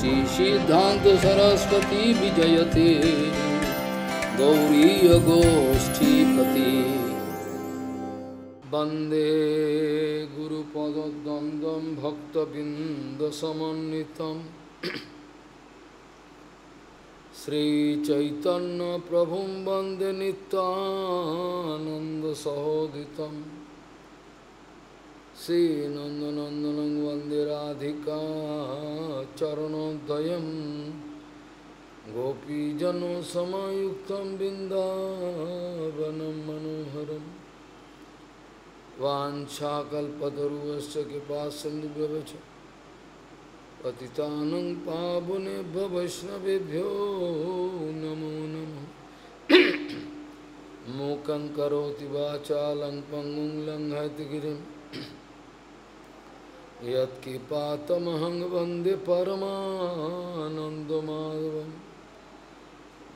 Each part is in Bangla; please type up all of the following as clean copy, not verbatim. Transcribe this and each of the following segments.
श्री सिद्धांत सरस्वती विजयते गौरीय गोष्ठीपति वंदे गुरुपद्वंद्वं भक्तबिंदसमन्वितं श्रीचैतन्य प्रभुं वंदे नित्यानंद सहोदितं श्रीनंदनंदनं वंदे राधिका चरणोदयं गोपीजनसमायुक्तं बिन्दावनं मनोहरं वाञ्छाकल्पतरुश्च कृपासिन्धुभ्यश्च पतितानं पावनेभ्यो वैष्णवेभ्यो नमो नमः। मूकं करोति वाचालं पङ्गुं लङ्घयति गिरिं यत्कृपातमहं वन्दे परमानन्दमाधवम्।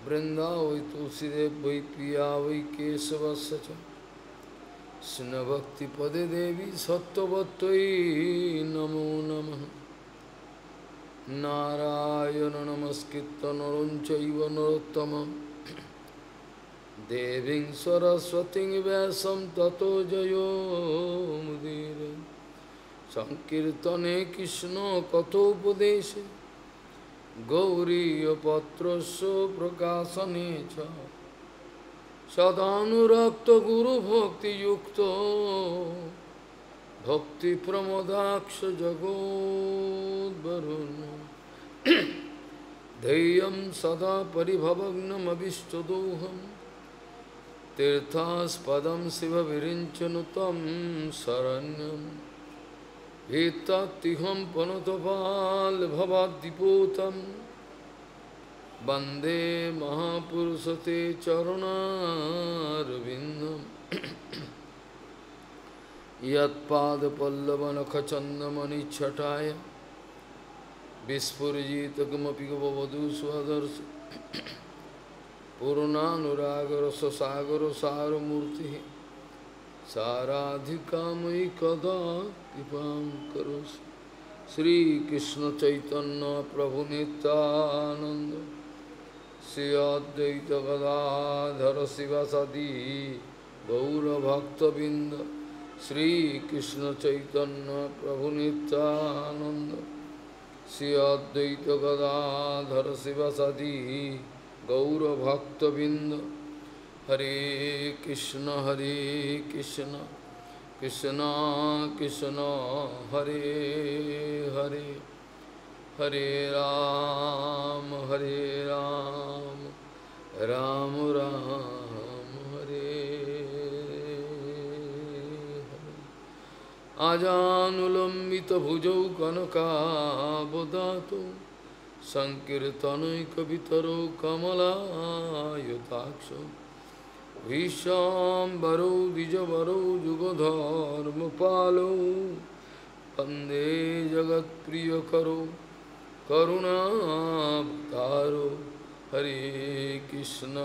वृन्दावै तुलसीदेव वै पिया वै केशवस्य च कृष्णभक्तिपदे देवी सत्त्ववत्त्वयि नमो नमः। नारायण नमस्कृत्य नरं चैव नरोत्तमं देवीं सरस्वतीं व्यासं ततो जयो मुदीरये। संकीर्तने कृष्ण कथोपदेशे गौरीयपत्रस्य प्रकाशने च सदानुरक्त गुरुभक्तियुक्तो भक्तिप्रमोदाक्ष जगोद्वरुण्य धैर्यं सदा परिभवग्नमभिष्टदोहं तीर्थास्पदं शिवविरिञ्चनु तं शरण्यं एतत्तिहं पनुतपाल्भवाद्दिपूतं वन्दे महापुरुषते चरणारविन्दम्। यत्पादपल्लवनखचन्दमणिच्छटाय विस्फुरिजित किमपि गववधू स्वदर्शि पूर्णानुरागरससागरसारमूर्तिः साराधिकामयि कदा कृपां करोषि। श्रीकृष्ण चैतन्य प्रभु नित्यानंद श्री अद्वैत गदाधर शिवासादि गौरभक्तबिंद। श्रीकृष्ण चैतन्य प्रभु नित्यानंद श्री अद्वैत गदाधर शिवासादि गौरभक्तबिंद। हरे कृष्ण कृष्ण कृष्ण हरे हरे हरे राम राम राम हरे हरे। आजानुलंबित भुजौ कनकाबदातो संकीर्तनैकवितरो कमलायताक्षो विश्वाम्बरो द्विजवरो युगधर्मपालो वन्दे जगत्प्रियकरो करुणावतारो। हरे कृष्ण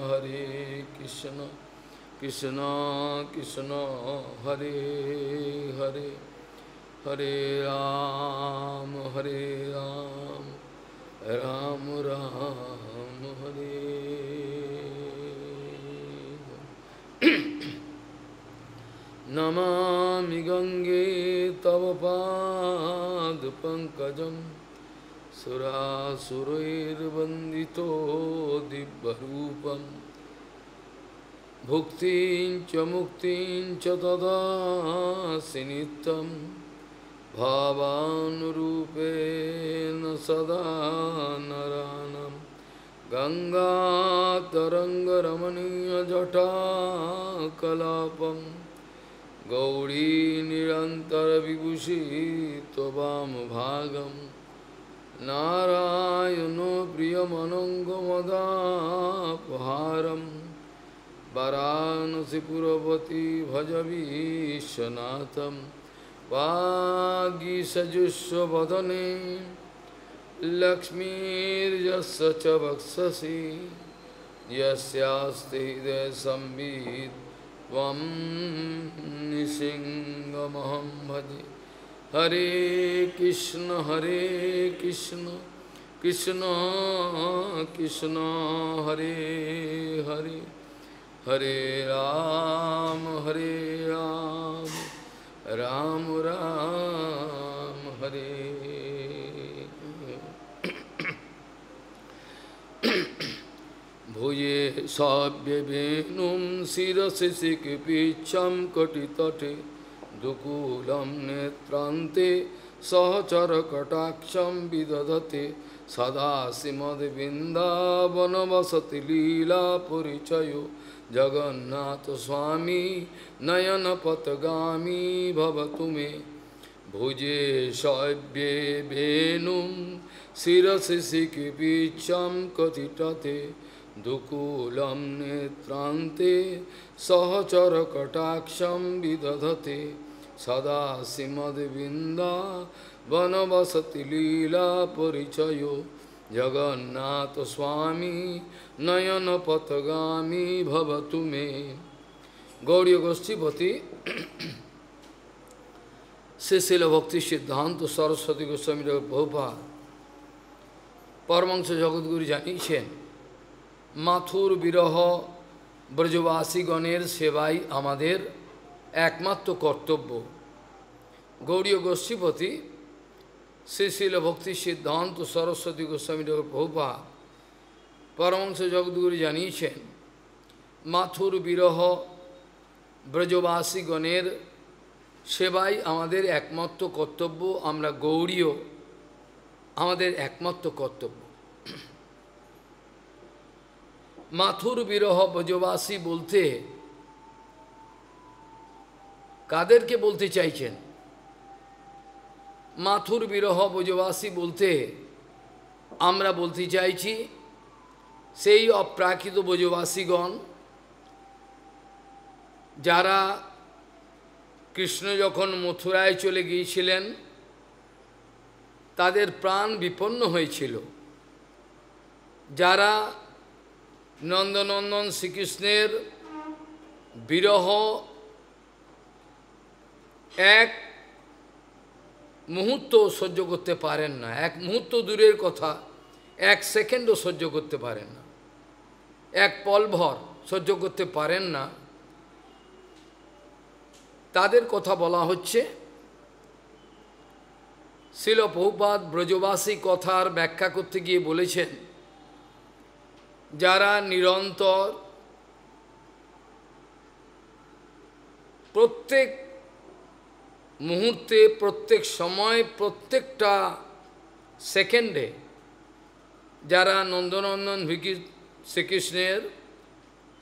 कृष्ण कृष्ण हरे हरे हरे राम राम राम हरे। नमामि गंगे तव पादपङ्कजं सुरासुरैर्वन्दितो दिव्यरूपं भुक्तिं च मुक्तिं च ददासि नित्यं भावानुरूपेण सदा नरानं। गंगातरङ्गरमणीयजटाकलापं गौरी निरन्तरविभूषी त्ववामभागं नारायणो प्रियमनङ्गमदापहारं वाराणसीपुरपति भज विश्वनाथं। वागीसजुष्वदने लक्ष्मीर्यस्य च वक्षसि यस्यास्ति हृदयसंवित् त्वं निसिंहमहं भजे। हरे Krishna Krishna Krishna Hare Hare Hare Ram Ram Ram Hare Bhuje sabhya venum sirase sikpicham katitate dukulam netrante sahachara kataksham vidadate sada simad vindavana vasati lila purichayo Jagannath Swami Nayana Patagami Bhavatume Bhuje Sabhye Venum Sirase Sikipicham Katitate Dukulam Netrante Sahachara Kataksham Vidadhate Sada Simad Vinda Vanavasati Lila Parichayo Jagannath Swami Nayana Patagami Bhavatume Gauriya Goshtipati Srila Bhakti Siddhanta Saraswati Goswami Prabhupada Paramahansa Jagadguru জানিয়েছেন মাথুর বিরহ ব্রজবাসী গণের সেবাই আমাদের একমাত্র কর্তব্য গৌড়ীয় গোষ্ঠীপতি শ্রীশিল ভক্তি সিদ্ধান্ত সরস্বতী গোস্বামী প্রভুপাদ পরমহংস জগদ্গুরু জানিয়েছেন মাথুর বিরহ ব্রজবাসী গণের সেবাই আমাদের একমাত্র কর্তব্য আমরা গৌড়ীয় আমাদের একমাত্র কর্তব্য মাথুর বিরহ ব্রজবাসী বলতে কাদেরকে বলতে চাইছেন মাথুর বিরহ ব্রজবাসী বলতে আমরা বলতে চাইছি সেই অপ্রাকৃত ব্রজবাসীগণ যারা কৃষ্ণ যখন মথুরায় চলে গিয়েছিলেন তাদের প্রাণ বিপন্ন হয়েছিল যারা নন্দনন্দন শ্রীকৃষ্ণের বিরহ এক মুহূর্ত সহ্য করতে পারেন না এক মুহূর্ত দূরের কথা এক সেকেন্ডও সহ্য করতে পারেন না এক পলভর সহ্য করতে পারেন না তাদের কথা বলা হচ্ছে শ্রীল প্রভুপাদ ব্রজবাসী কথার ব্যাখ্যা করতে গিয়ে বলেছেন যারা নিরন্তর প্রত্যেক মুহূর্তে প্রত্যেক সময় প্রত্যেকটা সেকেন্ডে যারা নন্দনন্দন শ্রীকৃষ্ণের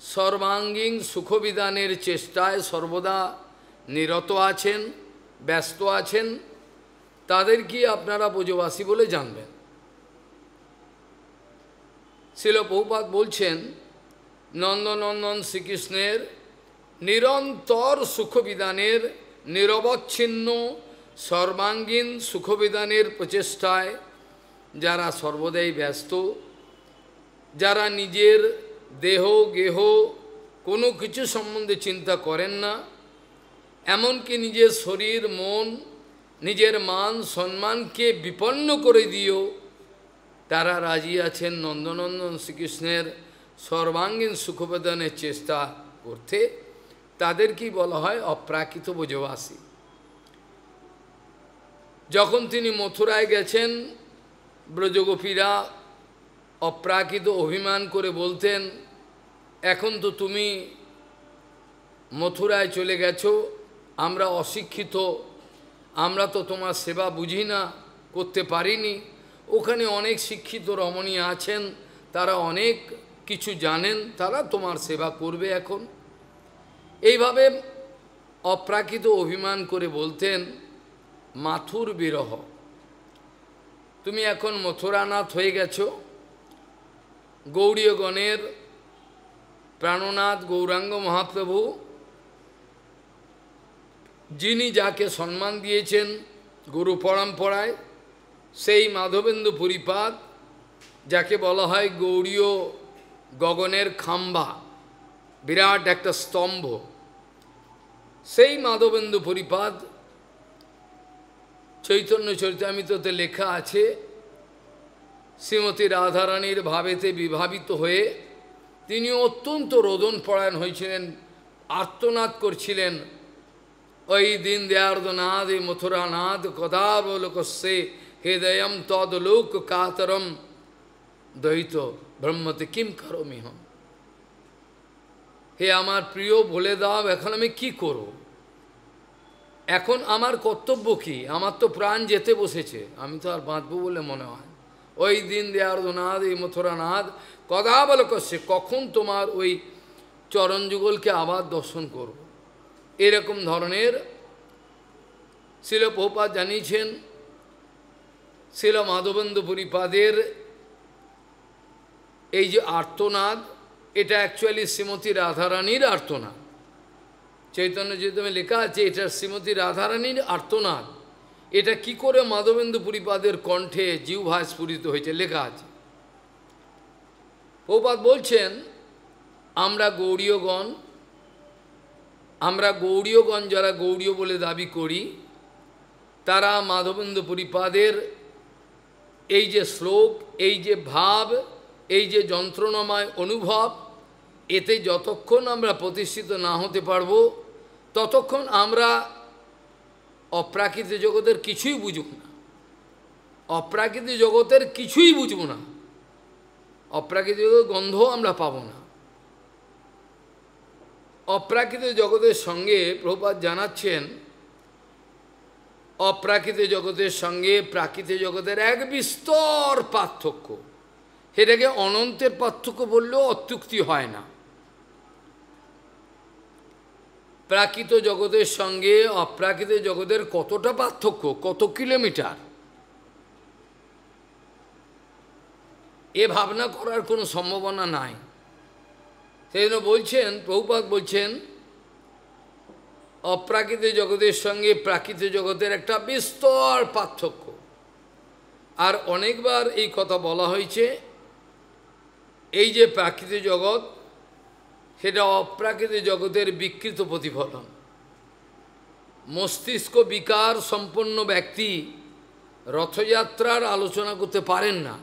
সর্বাঙ্গীন সুখবিধানের চেষ্টায় সর্বদা নিরত আছেন ব্যস্ত আছেন তাদেরকে আপনারা ব্রজবাসী বলে জানবেন শ্রীল প্রভুপাদ বলছেন নন্দনন্দন শ্রীকৃষ্ণের নিরন্তর সুখবিধানের নিরবচ্ছিন্ন সর্বাঙ্গীন সুখবিধানের প্রচেষ্টায় যারা সর্বদাই ব্যস্ত যারা নিজের দেহ গেহ কোনো কিছু সম্বন্ধে চিন্তা করেন না এমনকি নিজের শরীর মন নিজের মান সম্মানকে বিপন্ন করে দিয়েও তারা রাজি আছেন নন্দনন্দন শ্রীকৃষ্ণের সর্বাঙ্গীন সুখপ্রদানের চেষ্টা করতে তাদেরকেই বলা হয় অপ্রাকৃত ব্রজবাসী যখন তিনি মথুরায় গেছেন ব্রজগোপীরা অপ্রাকৃত অভিমান করে বলতেন এখন তো তুমি মথুরায় চলে গেছো আমরা অশিক্ষিত আমরা তো তোমার সেবা বুঝি না করতে পারিনি ওখানে অনেক শিক্ষিত রমণী আছেন তারা অনেক কিছু জানেন তারা তোমার সেবা করবে এখন এইভাবে অপ্রাকৃত অভিমান করে বলতেন মাথুর বিরহ তুমি এখন মথুরানাথ হয়ে গেছো গৌড়ীয়গণের প্রাণনাথ গৌরাঙ্গ মহাপ্রভু যিনি যাকে সম্মান দিয়েছেন গুরু পরম্পরায় সেই মাধবেন্দু পুরীপাদ যাকে বলা হয় গৌড়ীয় গগনের খাম্বা বিরাট একটা স্তম্ভ সেই মাধবেন্দু পুরীপাদ চৈতন্য চরিতামৃততে লেখা আছে শ্রীমতী রাধারানীর ভাবেতে বিভাবিত হয়ে তিনি অত্যন্ত রোদন পরায়ণ হয়েছিলেন, আর্তনাদ করছিলেন। ওই দিন দয়ার্দনাদ মথুরানাথ কদাবলোকস্যে হৃদয়ম তদলোক কাতরম দ্বৈত ব্রহ্মতে কিম করমি হম। হে আমার প্রিয়, বলে দাও এখন আমি কি করব? এখন আমার কর্তব্য কি? আমার তো প্রাণ যেতে বসেছে, আমি তো আর বাঁচব বলে মনে হয়। ওই দিন দয়ার্দনাথ এই মথুরানাথ কদাবলোকস্যে, কখন তোমার ওই চরণ যুগলকে আবার দর্শন করব? এরকম ধরনের শিল প্রভুপাদ জানিয়েছেন। শিল মাধবেন্দ্র পুরীপাদের এই যে আর্তনাদ, এটা অ্যাকচুয়ালি শ্রীমতী রাধারানীর আর্তনাদ। চৈতন্য চৈতন্যে লেখা আছে এটা শ্রীমতী রাধারানীর আর্তনাদ। এটা কি করে মাধবেন্দ্র পুরীপাদের কণ্ঠে জিহ্বায় স্ফুরিত হয়েছে লেখা আছে। প্রভুপাদ বলছেন, আমরা গৌড়ীয়গণ যারা গৌড়ীয় বলে দাবি করি, তারা মাধবেন্দ্র পুরীপাদের এই যে শ্লোক, এই যে ভাব, এই যে যন্ত্রণাময় অনুভব, এতে যতক্ষণ আমরা প্রতিষ্ঠিত না হতে পারব, ততক্ষণ আমরা অপ্রাকৃত জগতের কিছুই বুঝব না। অপ্রাকৃত জগতের কিছুই বুঝব না, অপ্রাকৃত জগতের গন্ধ আমরা পাব না। অপ্রাকৃত জগতের সঙ্গে প্রভুপাদ জানাচ্ছেন, অপ্রাকৃত জগতের সঙ্গে প্রাকৃতিক জগতের এক বিস্তর পার্থক্য। এটাকে অনন্তের পার্থক্য বললেও অত্যুক্তি হয় না। প্রাকৃত জগতের সঙ্গে অপ্রাকৃত জগতের কতটা পার্থক্য, কত কিলোমিটার, এ ভাবনা করার কোনো সম্ভাবনা নাই। সেই জন্য বলছেন, প্রভুপাদ বলছেন, অপ্রাকৃত জগতের সঙ্গে প্রাকৃতিক জগতের একটা বিস্তর পার্থক্য। আর অনেকবার এই কথা বলা হয়েছে, এই যে প্রাকৃতিক জগৎ, সেটা অপ্রাকৃতিক জগতের বিকৃত প্রতিফলন। মস্তিষ্ক বিকার সম্পন্ন ব্যক্তি রথযাত্রার আলোচনা করতে পারেন না।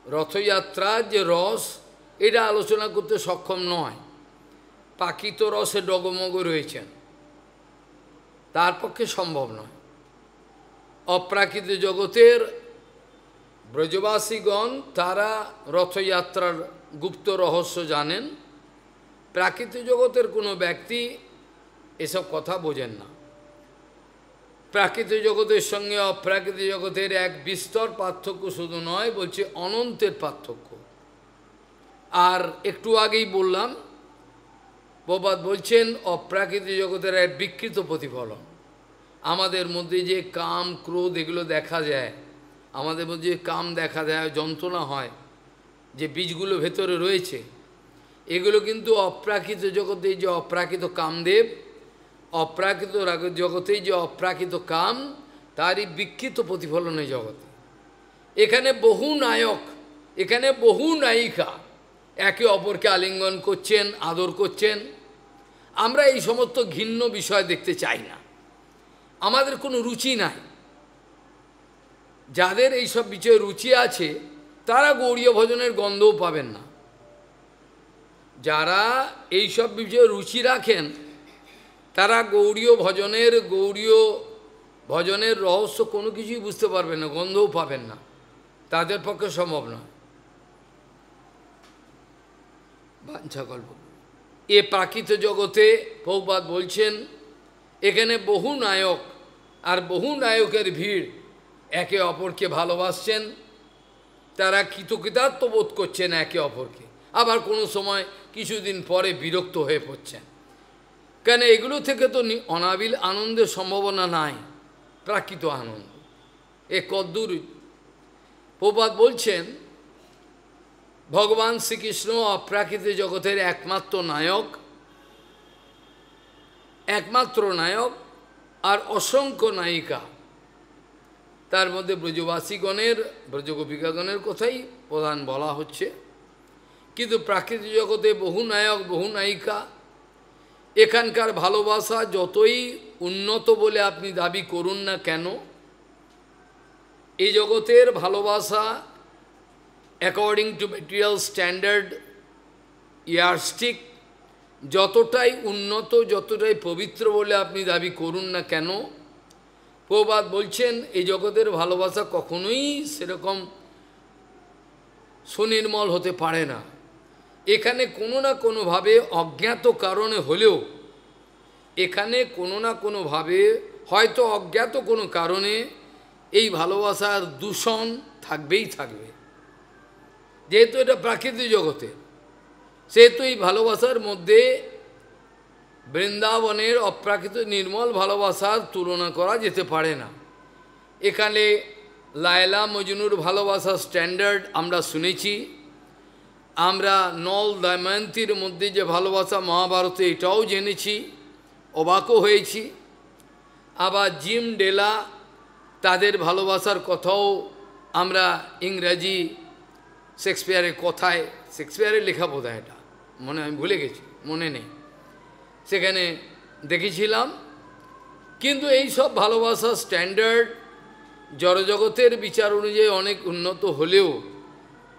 রথযাত্রার যে রস, এটা আলোচনা করতে সক্ষম নয়। প্রাকৃত রসে ডগমগ রয়েছেন, তার পক্ষে সম্ভব নয়। অপ্রাকৃত জগতের ব্রজবাসীগণ তারা রথযাত্রার গুপ্ত রহস্য জানেন। প্রাকৃতিক জগতের কোনো ব্যক্তি এসব কথা বোঝেন না। প্রাকৃতিক জগতের সঙ্গে অপ্রাকৃতিক জগতের এক বিস্তর পার্থক্য শুধু নয়, বলছে অনন্তের পার্থক্য। আর একটু আগেই বললাম, প্রভুপাদ বলছেন অপ্রাকৃতিক জগতের এক বিকৃত প্রতিফলন। আমাদের মধ্যে যে কাম ক্রোধ এগুলো দেখা যায়, আমাদের মধ্যে যে কাম দেখা দেয়, যন্ত্রণা হয়, যে বীজগুলো ভেতরে রয়েছে, এগুলো কিন্তু অপ্রাকৃত জগতে যে অপ্রাকৃত কামদেব, অপ্রাকৃত জগতে যে অপ্রাকৃত কাম, তারই বিকৃত প্রতিফলনের জগতে। এখানে বহু নায়ক, এখানে বহু নায়িকা একে অপরকে আলিঙ্গন করছেন, আদর করছেন। আমরা এই সমস্ত ঘৃণ্য বিষয় দেখতে চাই না, আমাদের কোনো রুচি নাই। যাদের এইসব বিষয়ে রুচি আছে, তারা গৌড়ীয় ভজনের গন্ধও পাবেন না। যারা এইসব বিষয়ে রুচি রাখেন, তারা গৌড়ীয় ভজনের রহস্য কোনো কিছুই বুঝতে পারবেন না, গন্ধও পাবেন না, তাদের পক্ষে সম্ভব নয়। বাঞ্ছাকল্প এ প্রাকৃত জগতে প্রভুপাদ বলছেন, এখানে বহু নায়ক আর বহু নায়কের ভিড় একে অপরকে ভালোবাসছেন, তারা কৃতকৃতার্থ বোধ করছেন একে অপরকে। আবার কোনো সময় কিছুদিন পরে বিরক্ত হয়ে পড়ছেন, কেন এগুলো থেকে তো অনাবিল আনন্দের সম্ভাবনা নাই। প্রাকৃত আনন্দ এ কদ্দূর। প্রভুপাদ বলছেন, ভগবান শ্রীকৃষ্ণ অপ্রাকৃতিক জগতের একমাত্র নায়ক আর অসংখ্য নায়িকা। তার মধ্যে ব্রজবাসীগণের, ব্রজগোপিকাগণের কথাই প্রধান বলা হচ্ছে। কিন্তু প্রাকৃতিক জগতে বহু নায়ক, বহু নায়িকা। এখানকার ভালোবাসা যতই উন্নত বলে আপনি দাবি করুন না কেন, এই জগতের ভালোবাসা অ্যাকর্ডিং টু ম্যাটেরিয়াল স্ট্যান্ডার্ড ইয়ারস্টিক যতটাই উন্নত, যতটাই পবিত্র বলে আপনি দাবি করুন না কেন, প্রভুপাদ বলছেন এই জগতের ভালোবাসা কখনোই সেরকম সুনির্মল হতে পারে না। এখানে কোনো না কোনোভাবে অজ্ঞাত কারণে হলেও, এখানে কোনো না কোনোভাবে হয়তো অজ্ঞাত কোনো কারণে এই ভালোবাসার দূষণ থাকবেই থাকবে। যেহেতু এটা প্রাকৃতিক জগতে, সেহেতু এই ভালোবাসার মধ্যে বৃন্দাবনের অপ্রাকৃত নির্মল ভালোবাসার তুলনা করা যেতে পারে না। এখানে লায়লা মজনুর ভালোবাসার স্ট্যান্ডার্ড আমরা শুনেছি, আমরা নল দময়ন্তীর মধ্যে যে ভালোবাসা মহাভারতে এটাও জেনেছি, অবাকও হয়েছি। আবার জিম ডেলা তাদের ভালোবাসার কথাও আমরা ইংরাজি শেক্সপিয়ারের কথায়, শেক্সপিয়ারের লেখা বোধহয় এটা, আমি ভুলে গেছি, মনে নেই, সেখানে দেখেছিলাম। কিন্তু এই সব ভালোবাসার স্ট্যান্ডার্ড জড়জগতের বিচার অনুযায়ী অনেক উন্নত হলেও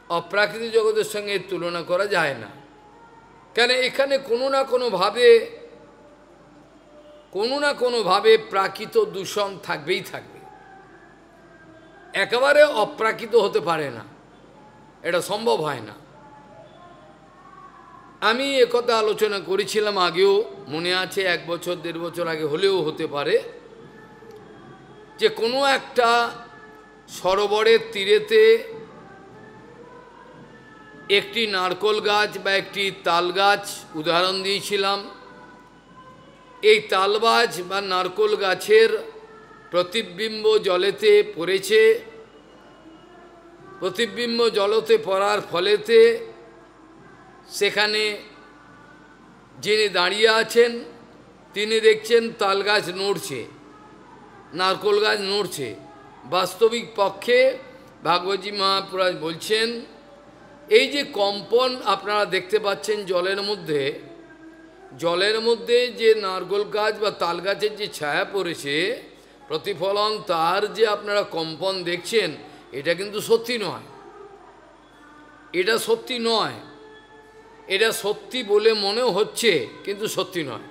অপ্রাকৃতিক জগতের সঙ্গে তুলনা করা যায় না। কেন এখানে কোনো না কোনোভাবে প্রাকৃত দূষণ থাকবেই থাকবে, একেবারে অপ্রাকৃত হতে পারে না, এটা সম্ভব হয় না। আমি একথা আলোচনা করেছিলাম আগেও, মনে আছে 1 বছর 1.5 বছর আগে হলেও হতে পারে, যে কোনো একটা সরোবরের তীরেতে একটি নারকোল গাছ বা একটি তাল গাছ উদাহরণ দিয়েছিলাম। এই তাল গাছ বা নারকোল গাছের প্রতিবিম্ব জলেতে পড়েছে, প্রতিবিম্ব জলতে পড়ার ফলেতে সেখানে যিনি দাঁড়িয়ে আছেন তিনি দেখছেন তাল গাছ নড়ছে, নারকোল গাছ নড়ছে। বাস্তবিক পক্ষে ভাগবতী মহাপুরাণ বলছেন এই যে কম্পন আপনারা দেখতে পাচ্ছেন জলের মধ্যে যে নারকোল গাছ বা তাল গাছের যে ছায়া পড়েছে প্রতিফলন, তার যে আপনারা কম্পন দেখছেন, এটা কিন্তু সত্যি নয়, এটা সত্যি নয়, এটা সত্যি বলে মনে হচ্ছে কিন্তু সত্যি নয়।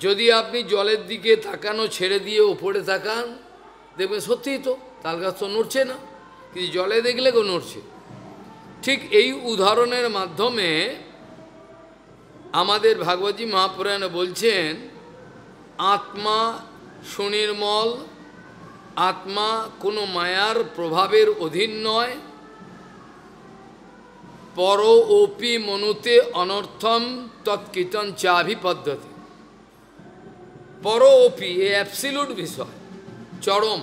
যদি আপনি জলের দিকে তাকানো ছেড়ে দিয়ে উপরে তাকান, দেখবেন সত্যিই তো তাল গাছ তো নড়ছে না, কিন্তু জলে দেখলে কেউ নড়ছে। ঠিক এই উদাহরণের মাধ্যমে আমাদের ভাগবতী মহাপুরাণে বলছেন আত্মা সুনির্মল, আত্মা কোনো মায়ার প্রভাবের অধীন নয়, পর ওপি মনুতে অনর্থম তৎকীর্তন চাভিপদ্ধতি। পর ওপি এ অ্যাবসলিউট বিষয়, চরম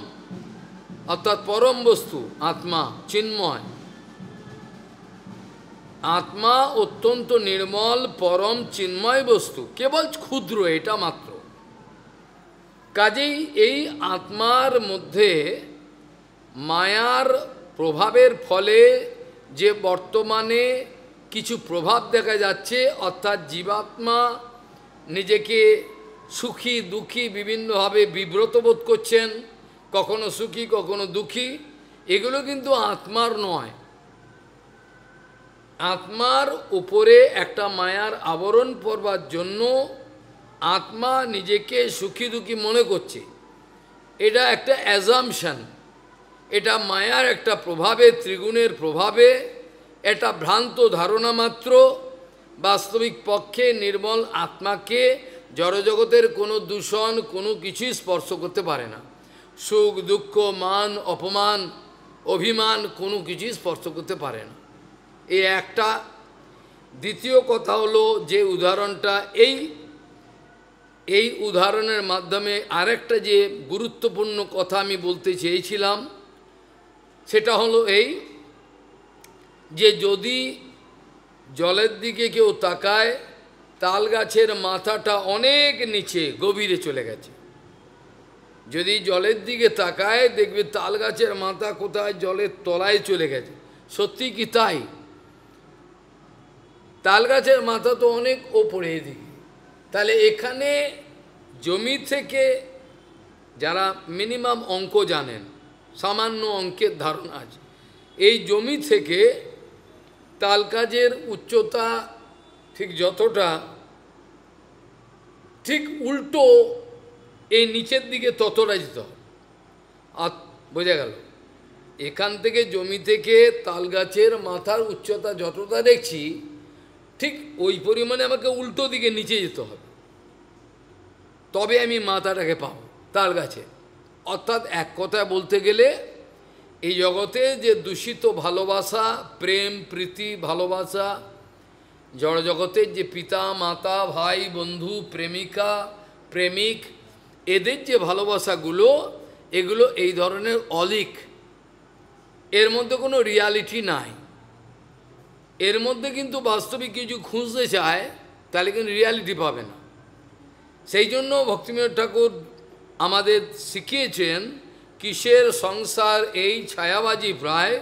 অর্থাৎ পরম বস্তু আত্মা চিন্ময়, আত্মা অত্যন্ত নির্মল পরম চিন্ময় বস্তু, কেবল ক্ষুদ্র এটা মাত্র। কাজেই এই আত্মার মধ্যে মায়ার প্রভাবের ফলে যে বর্তমানে কিছু প্রভাব দেখা যাচ্ছে, অর্থাৎ জীবাত্মা নিজেকে সুখী দুঃখী বিভিন্নভাবে বিব্রত বোধ করছেন, কখনো সুখী কখনো দুঃখী, এগুলো কিন্তু আত্মার নয়। আত্মার উপরে একটা মায়ার আবরণ পড়বার জন্য আত্মা নিজেকে সুখী দুঃখী মনে করছে, এটা একটা অ্যাজাম্পশন, এটা মায়ার একটা প্রভাবে, ত্রিগুণের প্রভাবে, এটা ভ্রান্ত ধারণা মাত্র। বাস্তবিক পক্ষে নির্মল আত্মাকে জড়জগতের কোনো দূষণ কোনো কিছুই স্পর্শ করতে পারে না, সুখ দুঃখ মান অপমান অভিমান কোনো কিছুই স্পর্শ করতে পারে না, এই একটা। দ্বিতীয় কথা হলো যে উদাহরণটা, এই উদাহরণের মাধ্যমে আরেকটা যে গুরুত্বপূর্ণ কথা আমি বলতে চেয়েছিলাম সেটা হলো এই যে যদি জলের দিকে কেউ তাকায়, তাল গাছের মাথাটা অনেক নিচে গভীরে চলে গেছে, যদি জলের দিকে তাকায় দেখবে তাল গাছের মাথা কোথায় জলের তলায় চলে গেছে। সত্যি কি তাই? তাল গাছের মাথা তো অনেক ওপরে এদিকে। তাহলে এখানে জমি থেকে যারা মিনিমাম অঙ্ক জানেন, সামান্য অঙ্কের ধারণা আছে। এই জমি থেকে তালগাছের উচ্চতা ঠিক যতটা, ঠিক উল্টো এই নিচের দিকে ততটা যেতে হবে। আর বোঝা গেল, এখান থেকে জমি থেকে তালগাছের মাথার উচ্চতা যতটা দেখছি, ঠিক ওই পরিমাণে আমাকে উল্টো দিকে নিচে যেতে হবে, তবে আমি মাথাটাকে পাবো তাল গাছে। অর্থাৎ এক কথায় বলতে গেলে এই জগতে যে দূষিত ভালোবাসা, প্রেম প্রীতি ভালোবাসা, জড় জগতের যে পিতা মাতা ভাই বন্ধু প্রেমিকা প্রেমিক, এদের যে ভালোবাসাগুলো, এগুলো এই ধরনের অলিক, এর মধ্যে কোনো রিয়ালিটি নাই। এর মধ্যে কিন্তু বাস্তবিক কিছু খুঁজতে চায়, তাহলে কিন্তু রিয়ালিটি পাবে না। সেই জন্য ভক্তিবিনোদ ঠাকুর আমাদের শিখিয়েছেন, কিসের সংসার এই ছায়াবাজি প্রায়,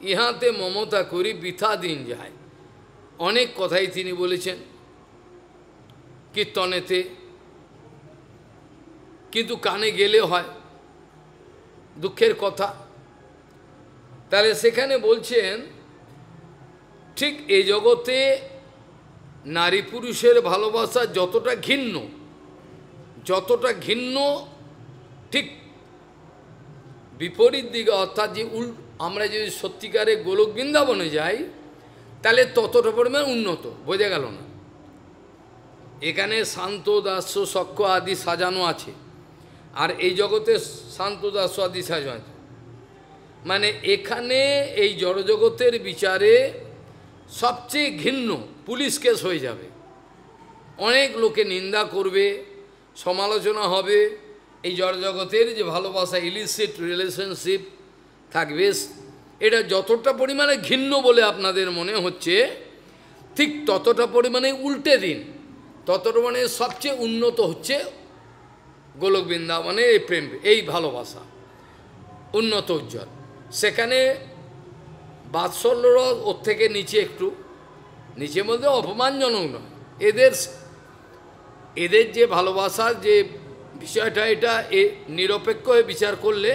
ইহাতে মমতা করি বৃথা দিন যায়। অনেক কথাই তিনি বলেছেন কীর্তনেতে, কিন্তু কানে গেলে হয় দুঃখের কথা। তাহলে সেখানে বলছেন, ঠিক এই জগতে নারী পুরুষের ভালোবাসা যতটা ঘৃণ্য, ঠিক বিপরীত দিকে, অর্থাৎ যে আমরা যদি সত্যিকারে গোলক বৃন্দাবনে যাই, তাহলে ততটা পরিমাণ উন্নত। বোঝা গেল না? এখানে শান্ত দাস্য সক্ষ আদি সাজানো আছে, আর এই জগতে শান্ত দাস্য আদি সাজানো আছে। মানে এখানে এই জড়জগতের বিচারে সবচেয়ে ঘৃণ্য পুলিশ কেস হয়ে যাবে। অনেক লোকে নিন্দা করবে, সমালোচনা হবে। এই জড়জগতের যে ভালোবাসা, ইলিসিট রিলেশনশিপ থাকবে, এটা যতটা পরিমাণে ঘৃণ্য বলে আপনাদের মনে হচ্ছে, ঠিক ততটা পরিমাণে উল্টে দিন, ততটা মানে সবচেয়ে উন্নত হচ্ছে গোলক বৃন্দাবনে এই প্রেম, এই ভালোবাসা উন্নত উজ্জ্বল। সেখানে বাৎসল্য রস ওর থেকে নিচে, একটু নিচের মধ্যে অপমানজনক নয়। এদের যে ভালোবাসার যে বিষয়টা, এটা নিরপেক্ষ হয়ে বিচার করলে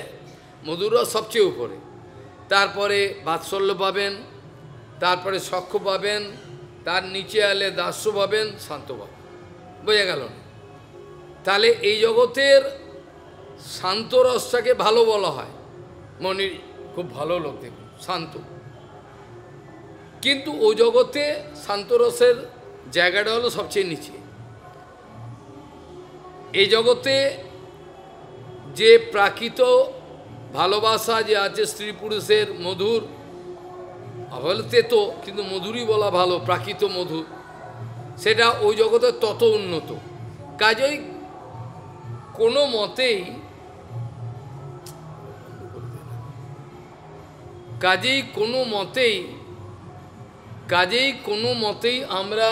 মধুর রস সবচেয়ে উপরে, তারপরে বাৎসল্য পাবেন, তারপরে সখ্য পাবেন, তার নিচে এলে দাস্য পাবেন, শান্ত পাবেন। বোঝা গেল? তাহলে এই জগতের শান্ত রসটাকে ভালো বলা হয়। মনির খুব ভালো লোক, দেখুন শান্ত, কিন্তু ও জগতে শান্ত রসের জায়গাটা হলো সবচেয়ে নিচে। এই জগতে যে প্রাকৃত ভালোবাসা যে আছে স্ত্রী পুরুষের মধুর, বলতে তো কিন্তু মধুরই বলা ভালো, প্রাকৃত মধুর, সেটা ওই জগতে তত উন্নত। কাজেই কোনো মতেই আমরা